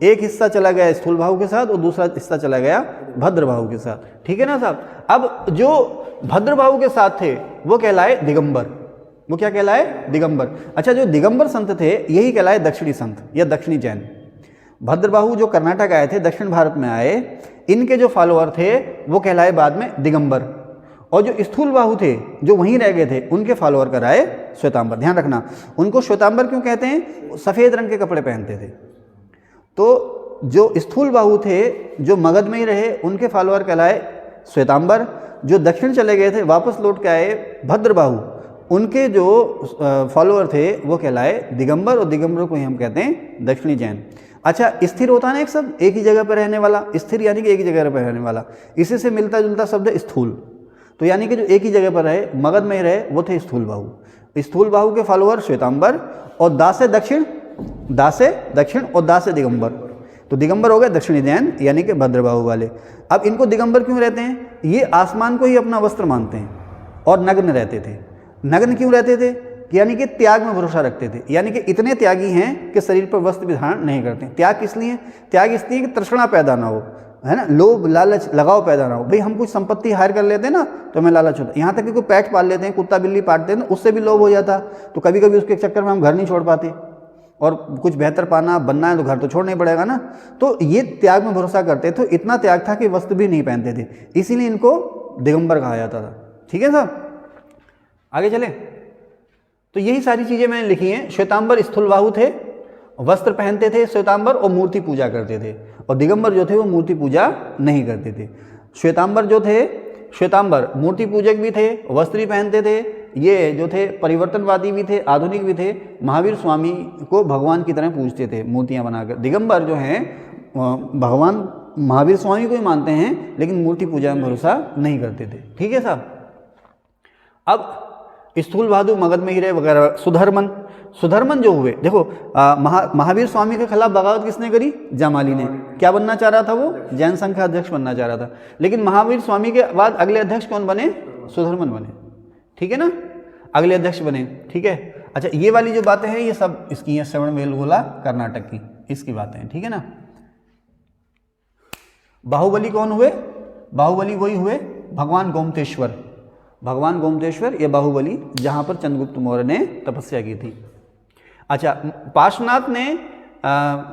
एक हिस्सा चला गया स्थूलबाहु के साथ और दूसरा हिस्सा चला गया भद्रबाहु के साथ। ठीक है ना साहब। अब जो भद्रबाहु के साथ थे वो कहलाए दिगंबर। वो क्या कहलाए? दिगंबर। अच्छा, जो दिगंबर संत थे यही कहलाए दक्षिणी संत या दक्षिणी जैन। भद्रबाहु जो कर्नाटक आए थे, दक्षिण भारत में आए, इनके जो फॉलोअर थे वो कहलाए बाद में दिगंबर। और जो स्थूलबाहु थे जो वहीं रह गए थे उनके फॉलोअर कराए श्वेतांबर। ध्यान रखना, उनको श्वेतांबर क्यों कहते हैं? सफ़ेद रंग के कपड़े पहनते थे। तो जो स्थूलबाहु थे जो मगध में ही रहे उनके फॉलोअर कहलाए श्वेतांबर। जो दक्षिण चले गए थे वापस लौट के आए भद्रबाहु, उनके जो फॉलोअर थे वो कहलाए दिगंबर, और दिगंबरों को ही हम कहते हैं दक्षिणी जैन। अच्छा, स्थिर होता ना एक सब एक ही जगह पर रहने वाला, स्थिर यानी कि एक ही जगह पर रहने वाला, इसी से मिलता जुलता शब्द है स्थूल। तो यानी कि जो एक ही जगह पर रहे, मगध में ही रहे, वो थे स्थूलबाहु। स्थूलबाहु के फॉलोअर श्वेतांबर, और दा से दक्षिण और दा से दिगंबर। तो दिगंबर हो गए दक्षिणी जैन यानी कि भद्रबाहु वाले। अब इनको दिगंबर क्यों रहते हैं? ये आसमान को ही अपना वस्त्र मानते हैं और नग्न रहते थे। नग्न क्यों रहते थे? यानी कि त्याग में भरोसा रखते थे, यानी कि इतने त्यागी हैं कि शरीर पर वस्त्र भी धारण नहीं करते। त्याग किस लिए? त्याग इसलिए कि तृष्णा पैदा ना हो, है ना, लोभ लालच लगाव पैदा ना हो। भाई हम कुछ संपत्ति हायर कर लेते हैं ना तो हमें लालच होता है। यहाँ तक कि कोई पेट पाल लेते हैं, कुत्ता बिल्ली पालते हैं, उससे भी लोभ हो जाता। तो कभी कभी उसके चक्कर में हम घर नहीं छोड़ पाते, और कुछ बेहतर पाना बनना है तो घर तो छोड़ना ही पड़ेगा ना। तो ये त्याग में भरोसा करते थे। इतना त्याग था कि वस्त्र भी नहीं पहनते थे, इसीलिए इनको दिगंबर कहा जाता था। ठीक है साहब, आगे चले। तो यही सारी चीज़ें मैंने लिखी हैं। श्वेतांबर स्थूलबाहु थे, वस्त्र पहनते थे श्वेतांबर, और मूर्ति पूजा करते थे। और दिगंबर जो थे वो मूर्ति पूजा नहीं करते थे। श्वेतांबर जो थे, श्वेतांबर मूर्ति पूजक भी थे, वस्त्र भी पहनते थे। ये जो थे परिवर्तनवादी भी थे, आधुनिक भी थे, महावीर स्वामी को भगवान की तरह पूजते थे मूर्तियाँ बनाकर। दिगंबर जो हैं भगवान महावीर स्वामी को ही मानते हैं लेकिन मूर्ति पूजा में भरोसा नहीं करते थे। ठीक है साहब। अब स्थूलबाहु मगध में ही रहे वगैरह। सुधर्मन जो हुए, देखो महावीर स्वामी के खिलाफ बगावत किसने करी? जमाली ने। क्या बनना चाह रहा था वो? जैन संघ का अध्यक्ष बनना चाह रहा था। लेकिन महावीर स्वामी के बाद अगले अध्यक्ष कौन बने? सुधर्मन बने। ठीक है ना, अगले अध्यक्ष बने। ठीक है। अच्छा, ये वाली जो बातें हैं ये सब इसकी हैं, श्रवणबेलगोला कर्नाटक की, इसकी बातें हैं। ठीक है ना। बाहुबली कौन हुए? बाहुबली वही हुए भगवान गोमतेश्वर। भगवान गोमतेश्वर या बाहुबली, जहाँ पर चंद्रगुप्त मौर्य ने तपस्या की थी। अच्छा, पार्श्वनाथ ने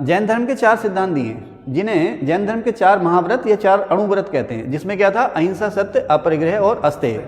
जैन धर्म के 4 सिद्धांत दिए, जिन्हें जैन धर्म के 4 महाव्रत या 4 अणुव्रत कहते हैं, जिसमें क्या था? अहिंसा, सत्य, अपरिग्रह और अस्तेय।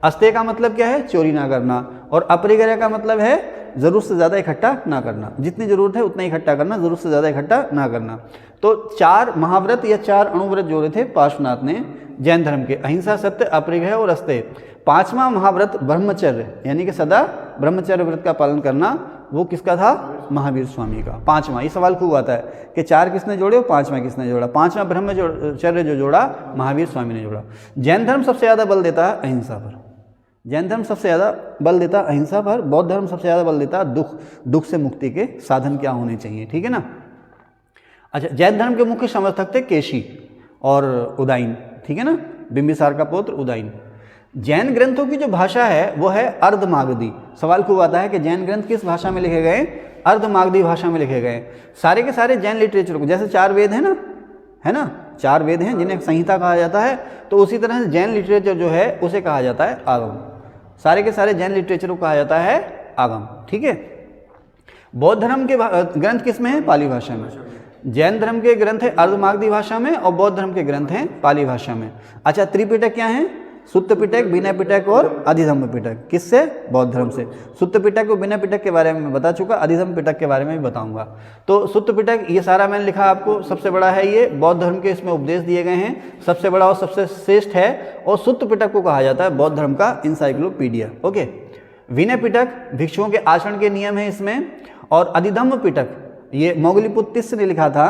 अस्तेय का मतलब क्या है? चोरी ना करना। और अपरिग्रह का मतलब है ज़रूरत से ज़्यादा इकट्ठा ना करना, जितनी ज़रूरत है उतना इकट्ठा करना, ज़रूरत से ज़्यादा इकट्ठा ना करना। तो 4 महाव्रत या 4 अणुव्रत जोड़े थे पार्श्वनाथ ने जैन धर्म के, अहिंसा, सत्य, अपरिग्रह और अस्तेय। 5वां महाव्रत ब्रह्मचर्य, यानी कि सदा ब्रह्मचर्य व्रत का पालन करना, वो किसका था? महावीर स्वामी का। 5वां, ये सवाल खूब आता है कि 4 किसने जोड़े और 5वां किसने जोड़ा? 5वां ब्रह्मचर्य जो जोड़ा महावीर स्वामी ने जोड़ा। जैन धर्म सबसे ज़्यादा बल देता है अहिंसा पर। जैन धर्म सबसे ज़्यादा बल देता है अहिंसा पर। बौद्ध धर्म सबसे ज़्यादा बल देता है दुख से मुक्ति के साधन क्या होने चाहिए। ठीक है ना। अच्छा, जैन धर्म के मुख्य समर्थक थे केशी और उदाइन। ठीक है ना, बिंबिसार का पुत्र उदाइन। जैन ग्रंथों की जो भाषा है वो है अर्धमागधी। सवाल खूब आता है कि जैन ग्रंथ किस भाषा में लिखे गए? अर्धमागधी भाषा में लिखे गए। सारे के सारे जैन लिटरेचर को, जैसे 4 वेद है ना, 4 वेद हैं जिन्हें संहिता कहा जाता है, तो उसी तरह से जैन लिटरेचर जो है उसे कहा जाता है आगम। सारे के सारे जैन लिटरेचर को कहा जाता है आगम। ठीक है। बौद्ध धर्म के ग्रंथ किस में है? पाली भाषा में। जैन धर्म के ग्रंथ है अर्धमागधी भाषा में और बौद्ध धर्म के ग्रंथ हैं पाली भाषा में। अच्छा, त्रिपिटक क्या है? सुत्त पिटक, विनय पिटक और अधिधम्म पिटक। किससे? बौद्ध धर्म से। सुत्त पिटक और विनय पिटक के बारे में मैं बता चुका, अधिधम्म पिटक के बारे में भी बताऊंगा। तो सुत्त पिटक ये सारा मैंने लिखा आपको, सबसे बड़ा है ये, बौद्ध धर्म के इसमें उपदेश दिए गए हैं, सबसे बड़ा और सबसे श्रेष्ठ है। और सुत्त पिटक को कहा जाता है बौद्ध धर्म का इंसाइक्लोपीडिया। ओके। विनय पिटक भिक्षुओं के आचरण के नियम है इसमें। और अधिधम्म पिटक ये मौगलीपुत्तिस्य ने लिखा था।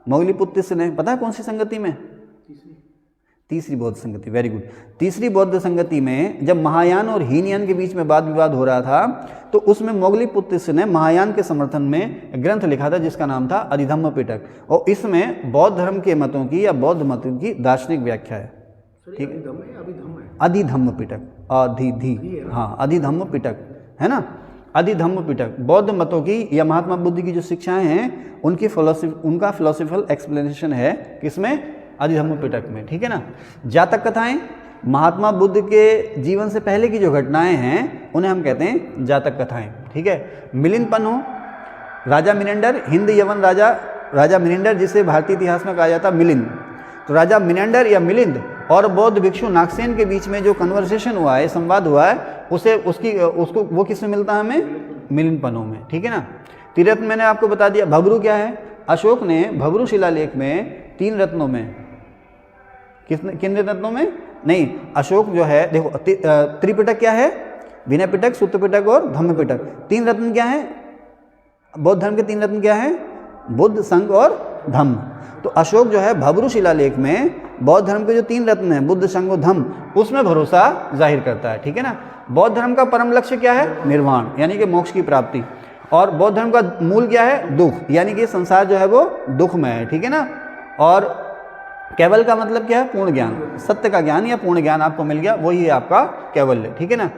मौगलीपुत्तिस्य ने, पता है कौन सी संगति में? तीसरी बौद्ध संगति, वेरी गुड। तीसरी बौद्ध संगति में जब महायान और हीनयान के बीच में वाद विवाद हो रहा था, तो उसमें मोगलीपुत्र ने महायान के समर्थन में ग्रंथ लिखा था जिसका नाम था अधिधम्म पिटक, और इसमें बौद्ध धर्म के मतों की या बौद्ध मतों की दार्शनिक व्याख्या है। ठीक है, अधिधम्म पिटक, हाँ अधिधम्म पिटक है ना, अधिधम्म पिटक बौद्ध मतों की या महात्मा बुद्ध की जो शिक्षाएं हैं उनकी उनका फिलोसफिकल एक्सप्लेनेशन है किसमें, अधिधम्म पिटक में। ठीक है ना। जातक कथाएं, महात्मा बुद्ध के जीवन से पहले की जो घटनाएं हैं उन्हें हम कहते हैं जातक कथाएं। ठीक है। मिलिंद पन्हो, राजा मिनेंडर, हिंद यवन राजा मिनेंडर जिसे भारतीय इतिहास में कहा जाता मिलिंद, तो राजा मिनेंडर या मिलिंद और बौद्ध भिक्षु नागसेन के बीच में जो कन्वर्सेशन हुआ है, संवाद हुआ है, उसको वो किसमें मिलता है हमें, मिलिंद पन्हो में। ठीक है ना। त्रिरत्न मैंने आपको बता दिया। भबरू क्या है, अशोक ने भबरू शिलालेख में 3 रत्नों में, किन रत्नों में नहीं, अशोक जो है देखो, त्रिपिटक क्या है, विनय पिटक, सूत्र पिटक और धम्म पिटक। 3 रत्न क्या है, बौद्ध धर्म के 3 रत्न क्या है, बुद्ध, संघ और धम्म। तो अशोक जो है भबरू शिलालेख में बौद्ध धर्म के जो 3 रत्न हैं, बुद्ध, संघ और धम्म, उसमें भरोसा जाहिर करता है। ठीक है ना। बौद्ध धर्म का परम लक्ष्य क्या है, निर्वाण यानी कि मोक्ष की प्राप्ति, और बौद्ध धर्म का मूल क्या है, दुख, यानी कि संसार जो है वो दुखमय है। ठीक है ना। और केवल का मतलब क्या है, पूर्ण ज्ञान, सत्य का ज्ञान या पूर्ण ज्ञान आपको मिल गया, वही है आपका कैवल्य। ठीक है ना।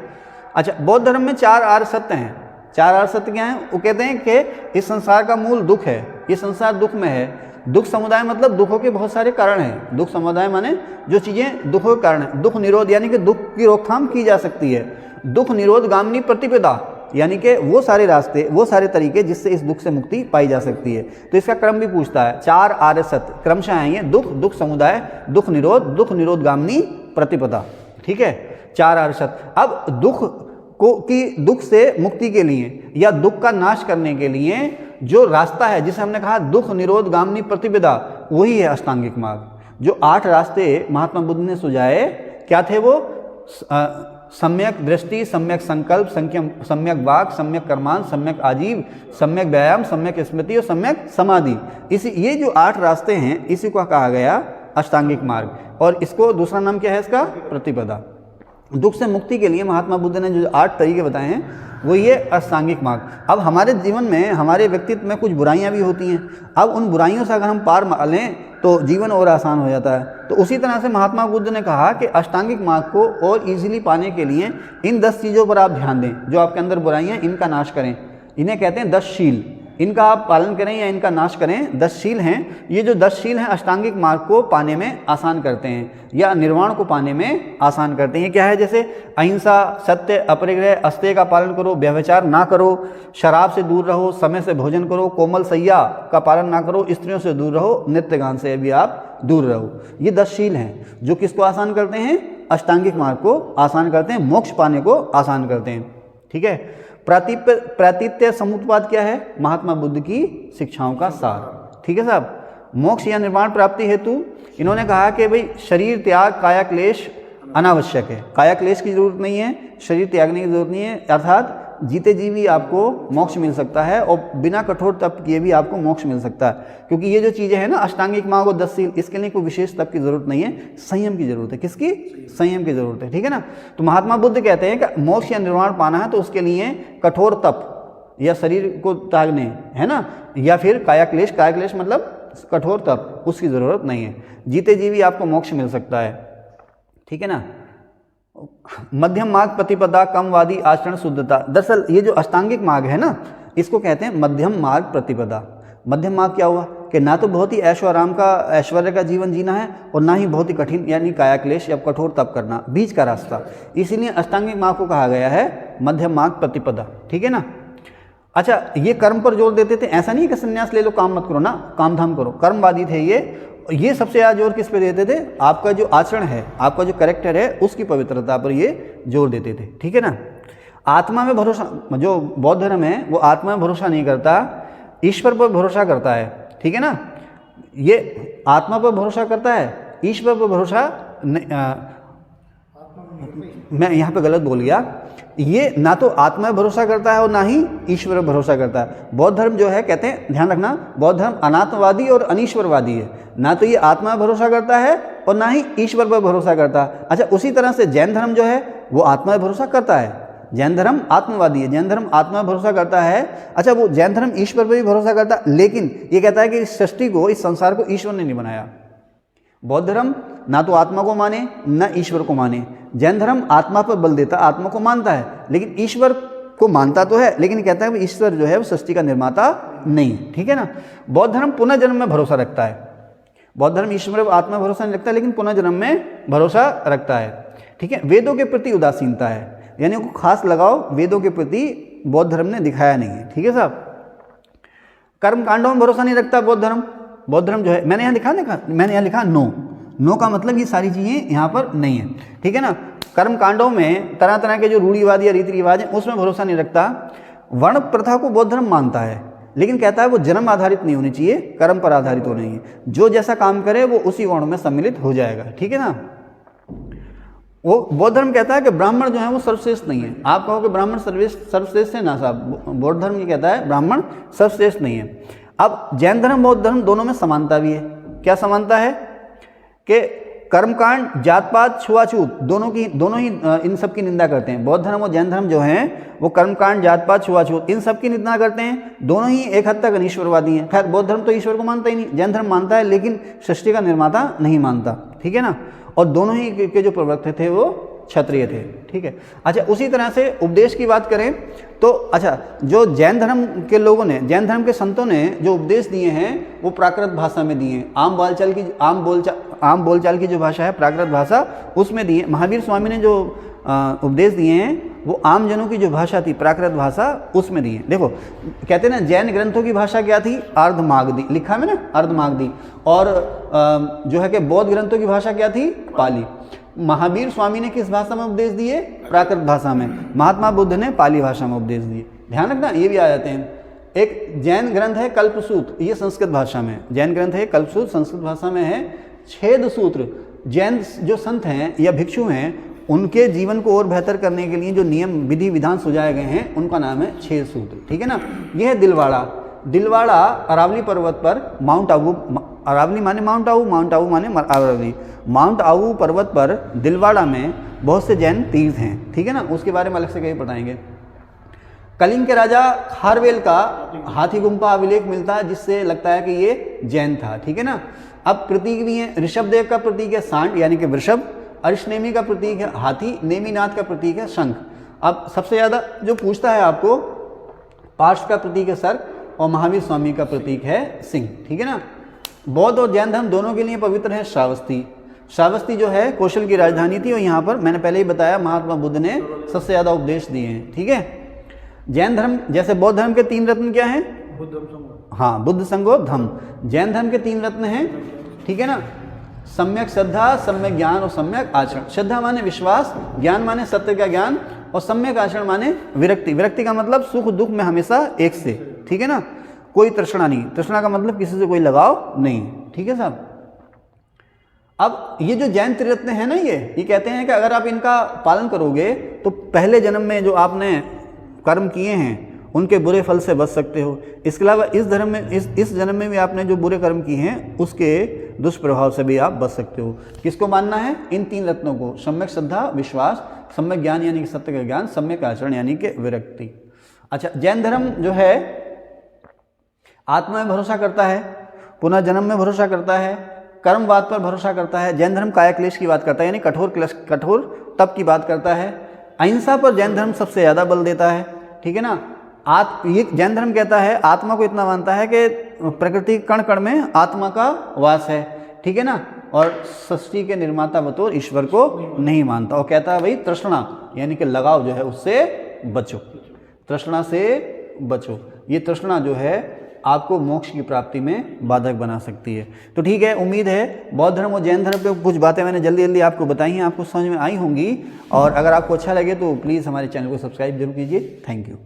अच्छा, बौद्ध धर्म में 4 आर्य सत्य हैं। 4 आर्य सत्य क्या हैं, वो कहते हैं कि इस संसार का मूल दुख है, ये संसार दुख में है। दुख समुदाय मतलब दुखों के बहुत सारे कारण हैं। दुख समुदाय माने जो चीज़ें दुखों के कारण है। दुख निरोध यानी कि दुख की रोकथाम की जा सकती है। दुख निरोध गामिनी प्रतिपदा यानी कि वो सारे रास्ते, वो सारे तरीके जिससे इस दुख से मुक्ति पाई जा सकती है। तो इसका क्रम भी पूछता है। 4 आर्य सत्य क्रमशः आएंगे, दुख, दुख समुदाय, दुख निरोध गामिनी प्रतिपदा। ठीक है, 4 आर्य सत्य। अब दुख से मुक्ति के लिए या दुख का नाश करने के लिए जो रास्ता है, जिसे हमने कहा दुख निरोध गामिनी प्रतिपदा, वही है अष्टांगिक मार्ग। जो 8 रास्ते महात्मा बुद्ध ने सुझाए, क्या थे वो, सम्यक दृष्टि, सम्यक संकल्प, सम्यक वाक, सम्यक कर्मांश, सम्यक आजीव, सम्यक व्यायाम, सम्यक स्मृति और सम्यक समाधि। ये जो 8 रास्ते हैं, इसी को कहा गया अष्टांगिक मार्ग। और इसको दूसरा नाम क्या है इसका, प्रतिपदा। दुख से मुक्ति के लिए महात्मा बुद्ध ने जो 8 तरीके बताए हैं वो ये अष्टांगिक मार्ग। अब हमारे जीवन में, हमारे व्यक्तित्व में कुछ बुराइयां भी होती हैं। अब उन बुराइयों से अगर हम पार लें तो जीवन और आसान हो जाता है। तो उसी तरह से महात्मा बुद्ध ने कहा कि अष्टांगिक मार्ग को और इजीली पाने के लिए इन 10 चीज़ों पर आप ध्यान दें। जो आपके अंदर बुराइयां, इनका नाश करें। इन्हें कहते हैं 10 शील। इनका आप पालन करें या इनका नाश करें, 10 शील हैं। ये जो 10 शील हैं अष्टांगिक मार्ग को पाने में आसान करते हैं या निर्वाण को पाने में आसान करते हैं। क्या है, जैसे अहिंसा, सत्य, अपरिग्रह, अस्तेय का पालन करो, व्यभिचार ना करो, शराब से दूर रहो, समय से भोजन करो, कोमल सैया का पालन ना करो, स्त्रियों से दूर रहो, नृत्य गान से भी आप दूर रहो। ये 10 शील हैं जो किसको आसान करते हैं, अष्टांगिक मार्ग को आसान करते हैं, मोक्ष पाने को आसान करते हैं। ठीक है। प्रातित्य समुत्पाद क्या है, महात्मा बुद्ध की शिक्षाओं का सार। ठीक है साहब। मोक्ष या निर्वाण प्राप्ति हेतु इन्होंने कहा कि भाई शरीर त्याग, काया क्लेश अनावश्यक है। काया क्लेश की जरूरत नहीं है, शरीर त्यागने की जरूरत नहीं है, अर्थात जीते जी भी आपको मोक्ष मिल सकता है और बिना कठोर तप किए भी आपको मोक्ष मिल सकता है। क्योंकि ये जो चीज़ें हैं ना, अष्टांगिक मार्ग और 10 शील, इसके लिए कोई विशेष तप की जरूरत नहीं है, संयम की जरूरत है। किसकी, संयम की जरूरत है। ठीक है ना। तो महात्मा बुद्ध कहते हैं कि मोक्ष या निर्वाण पाना है तो उसके लिए कठोर तप या शरीर को त्यागने, है ना, या फिर काया क्लेश मतलब कठोर तप, उसकी ज़रूरत नहीं है। जीते जी भी आपको मोक्ष मिल सकता है। ठीक है ना। मध्यम मार्ग प्रतिपदा, कमवादी आचरण, शुद्धता। दरअसल ये जो अष्टांगिक मार्ग है ना, इसको कहते हैं मध्यम मार्ग प्रतिपदा। मध्यम मार्ग क्या हुआ कि ना तो बहुत ही ऐशो आराम का, ऐश्वर्य का जीवन जीना है और ना ही बहुत ही कठिन यानी काया क्लेश या कठोर तप करना, बीच का रास्ता। इसीलिए अष्टांगिक मार्ग को कहा गया है मध्यम मार्ग प्रतिपदा। ठीक है ना। अच्छा, ये कर्म पर जोर देते थे। ऐसा नहीं कि संन्यास ले लो, काम मत करो ना, काम धाम करो। कर्मवादी थे ये सबसे ज़्यादा जोर किस पे देते थे, आपका जो आचरण है, आपका जो कैरेक्टर है, उसकी पवित्रता पर ये जोर देते थे। ठीक है ना। आत्मा में भरोसा, जो बौद्ध धर्म है वो आत्मा में भरोसा नहीं करता, ईश्वर पर भरोसा करता है। ठीक है ना। ये आत्मा पर भरोसा करता है, ईश्वर पर भरोसा मैं यहाँ पे गलत बोल गया। ये ना तो आत्मा पर भरोसा करता है और ना ही ईश्वर पर भरोसा करता है। बौद्ध धर्म जो है, कहते हैं, ध्यान रखना, बौद्ध धर्म अनात्मवादी और अनीश्वरवादी है। ना तो ये आत्मा पर भरोसा करता है और ना ही ईश्वर पर भरोसा करता है। अच्छा, उसी तरह से जैन धर्म जो है वो आत्मा पर भरोसा करता है। जैन धर्म आत्मवादी है, जैन धर्म आत्मा पर भरोसा करता है। अच्छा, वो जैन धर्म ईश्वर पर भी भरोसा करता है, लेकिन ये कहता है कि इस सृष्टि को, इस संसार को ईश्वर ने नहीं बनाया। बौद्ध धर्म ना तो आत्मा को माने ना ईश्वर को माने। जैन धर्म आत्मा पर बल देता, आत्मा को मानता है, लेकिन ईश्वर को मानता तो है, लेकिन कहता है कि ईश्वर जो है वो सृष्टि का निर्माता नहीं। ठीक है ना। बौद्ध धर्म पुनर्जन्म में भरोसा रखता है। बौद्ध धर्म ईश्वर पर आत्मा भरोसा नहीं रखता, लेकिन पुनर्जन्म में भरोसा रखता है। ठीक है। वेदों के प्रति उदासीनता है, यानी को खास लगाव वेदों के प्रति बौद्ध धर्म ने दिखाया नहीं है। ठीक है साहब। कर्म कांडों में भरोसा नहीं रखता बौद्ध धर्म। बौद्ध धर्म जो है, मैंने यहाँ लिखा नो का मतलब ये सारी चीज़ें यहाँ पर नहीं है। ठीक है ना। कर्म कांडों में तरह तरह के जो रूढ़िवाद या रीति रिवाज हैं उसमें भरोसा नहीं रखता। वर्ण प्रथा को बौद्ध धर्म मानता है, लेकिन कहता है वो जन्म आधारित नहीं होनी चाहिए, कर्म पर आधारित होनी है। जो जैसा काम करे वो उसी वर्ण में सम्मिलित हो जाएगा। ठीक है ना। वो बौद्ध धर्म कहता है कि ब्राह्मण जो है वो सर्वश्रेष्ठ नहीं है। आप कहो कि ब्राह्मण सर्वश्रेष्ठ है ना साहब, बौद्ध धर्म ये कहता है ब्राह्मण सर्वश्रेष्ठ नहीं है। अब जैन धर्म बौद्ध धर्म दोनों में समानता भी है। क्या समानता है कि कर्मकांड, जात पात, छुआछूत दोनों ही इन सब की निंदा करते हैं। बौद्ध धर्म और जैन धर्म जो हैं वो कर्मकांड, जात पात, छुआछूत इन सब की निंदा करते हैं। दोनों ही एक हद तक अनीश्वरवादी हैं। खैर बौद्ध धर्म तो ईश्वर को मानता ही नहीं, जैन धर्म मानता है लेकिन सृष्टि का निर्माता नहीं मानता। ठीक है ना। और दोनों ही के जो प्रवक्ता थे वो क्षत्रिय थे। ठीक है। अच्छा, उसी तरह से उपदेश की बात करें तो अच्छा, जो जैन धर्म के लोगों ने, जैन धर्म के संतों ने जो उपदेश दिए हैं वो प्राकृत भाषा में दिए हैं। आम बोलचाल की जो भाषा है प्राकृत भाषा, उसमें दिए। महावीर स्वामी ने जो उपदेश दिए हैं वो आम जनों की जो भाषा थी प्राकृत भाषा, उसमें दिए। देखो कहते हैं ना, जैन ग्रंथों की भाषा क्या थी? अर्धमागधी, लिखा में ना अर्धमागधी। और जो है कि बौद्ध ग्रंथों की भाषा क्या थी? पाली। महावीर स्वामी ने किस भाषा में उपदेश दिए? प्राकृत भाषा में। महात्मा बुद्ध ने पाली भाषा में उपदेश दिए। ध्यान रखना, ये भी आ जाते हैं। एक जैन ग्रंथ है कल्पसूत्र, ये संस्कृत भाषा में। जैन ग्रंथ है कल्पसूत्र, संस्कृत भाषा में है। छेद सूत्र, जैन जो संत हैं या भिक्षु हैं उनके जीवन को और बेहतर करने के लिए जो नियम विधि विधान सुझाए गए हैं उनका नाम है छेद सूत्र। ठीक है ना। यह है दिलवाड़ा अरावली पर्वत पर माउंट आबू, अरावली माने माउंट आबू, माउंट आबू माने अरावली। माउंट आबू पर्वत पर दिलवाड़ा में बहुत से जैन तीर्थ हैं। ठीक है ना। उसके बारे में अलग से कहीं बताएंगे। कलिंग के राजा खारवेल का हाथी गुम्फा अभिलेख मिलता है, जिससे लगता है कि ये जैन था। ठीक है ना। अब प्रतीक भी हैं। ऋषभदेव का प्रतीक है सांड यानी कि वृषभ, अरिष्टनेमी का प्रतीक है हाथी, नेमीनाथ का प्रतीक है शंख। अब सबसे ज़्यादा जो पूछता है आपको, पार्श्व का प्रतीक है सर्प और महावीर स्वामी का प्रतीक है सिंह। ठीक है ना। बौद्ध और जैन धर्म दोनों के लिए पवित्र है श्रावस्ती। श्रावस्ती जो है कौशल की राजधानी थी और यहाँ पर मैंने पहले ही बताया महात्मा बुद्ध ने सबसे ज़्यादा उपदेश दिए हैं। ठीक है। जैन धर्म, जैसे बौद्ध धर्म के 3 रत्न क्या हैं? हाँ, बुद्ध संगो धम्म। जैन धर्म के 3 रत्न हैं। ठीक है ना। सम्यक श्रद्धा, सम्यक ज्ञान और सम्यक आचरण। श्रद्धा माने विश्वास, ज्ञान माने सत्य का ज्ञान और सम्यक आचरण माने विरक्ति। विरक्ति का मतलब सुख दुख में हमेशा एक से। ठीक है ना। कोई तृष्णा नहीं। तृष्णा का मतलब किसी से कोई लगाव नहीं। ठीक है साहब। अब ये जो जैन त्रिरत्न है ना, ये कहते हैं कि अगर आप इनका पालन करोगे तो पहले जन्म में जो आपने कर्म किए हैं उनके बुरे फल से बच सकते हो। इसके अलावा इस धर्म में इस जन्म में भी आपने जो बुरे कर्म किए हैं उसके दुष्प्रभाव से भी आप बच सकते हो। किसको मानना है? इन 3 रत्नों को। सम्यक श्रद्धा, विश्वास, सम्यक ज्ञान यानी कि सत्य का ज्ञान, सम्यक आचरण यानी कि विरक्ति। अच्छा, जैन धर्म जो है आत्मा में भरोसा करता है, पुनर्जन्म में भरोसा करता है, कर्मवाद पर भरोसा करता है। जैन धर्म काया क्लेश की बात करता है, यानी कठोर तप की बात करता है। अहिंसा पर जैन धर्म सबसे ज़्यादा बल देता है। ठीक है ना। ये जैन धर्म कहता है, आत्मा को इतना मानता है कि प्रकृति कण कण में आत्मा का वास है। ठीक है ना। और सृष्टि के निर्माता बतौर ईश्वर को नहीं मानता और कहता है भाई तृष्णा यानी कि लगाव जो है उससे बचो, तृष्णा से बचो। ये तृष्णा जो है आपको मोक्ष की प्राप्ति में बाधक बना सकती है। तो ठीक है, उम्मीद है बौद्ध धर्म और जैन धर्म पे कुछ बातें मैंने जल्दी आपको बताई हैं, आपको समझ में आई होंगी। और अगर आपको अच्छा लगे तो प्लीज़ हमारे चैनल को सब्सक्राइब जरूर कीजिए। Thank you.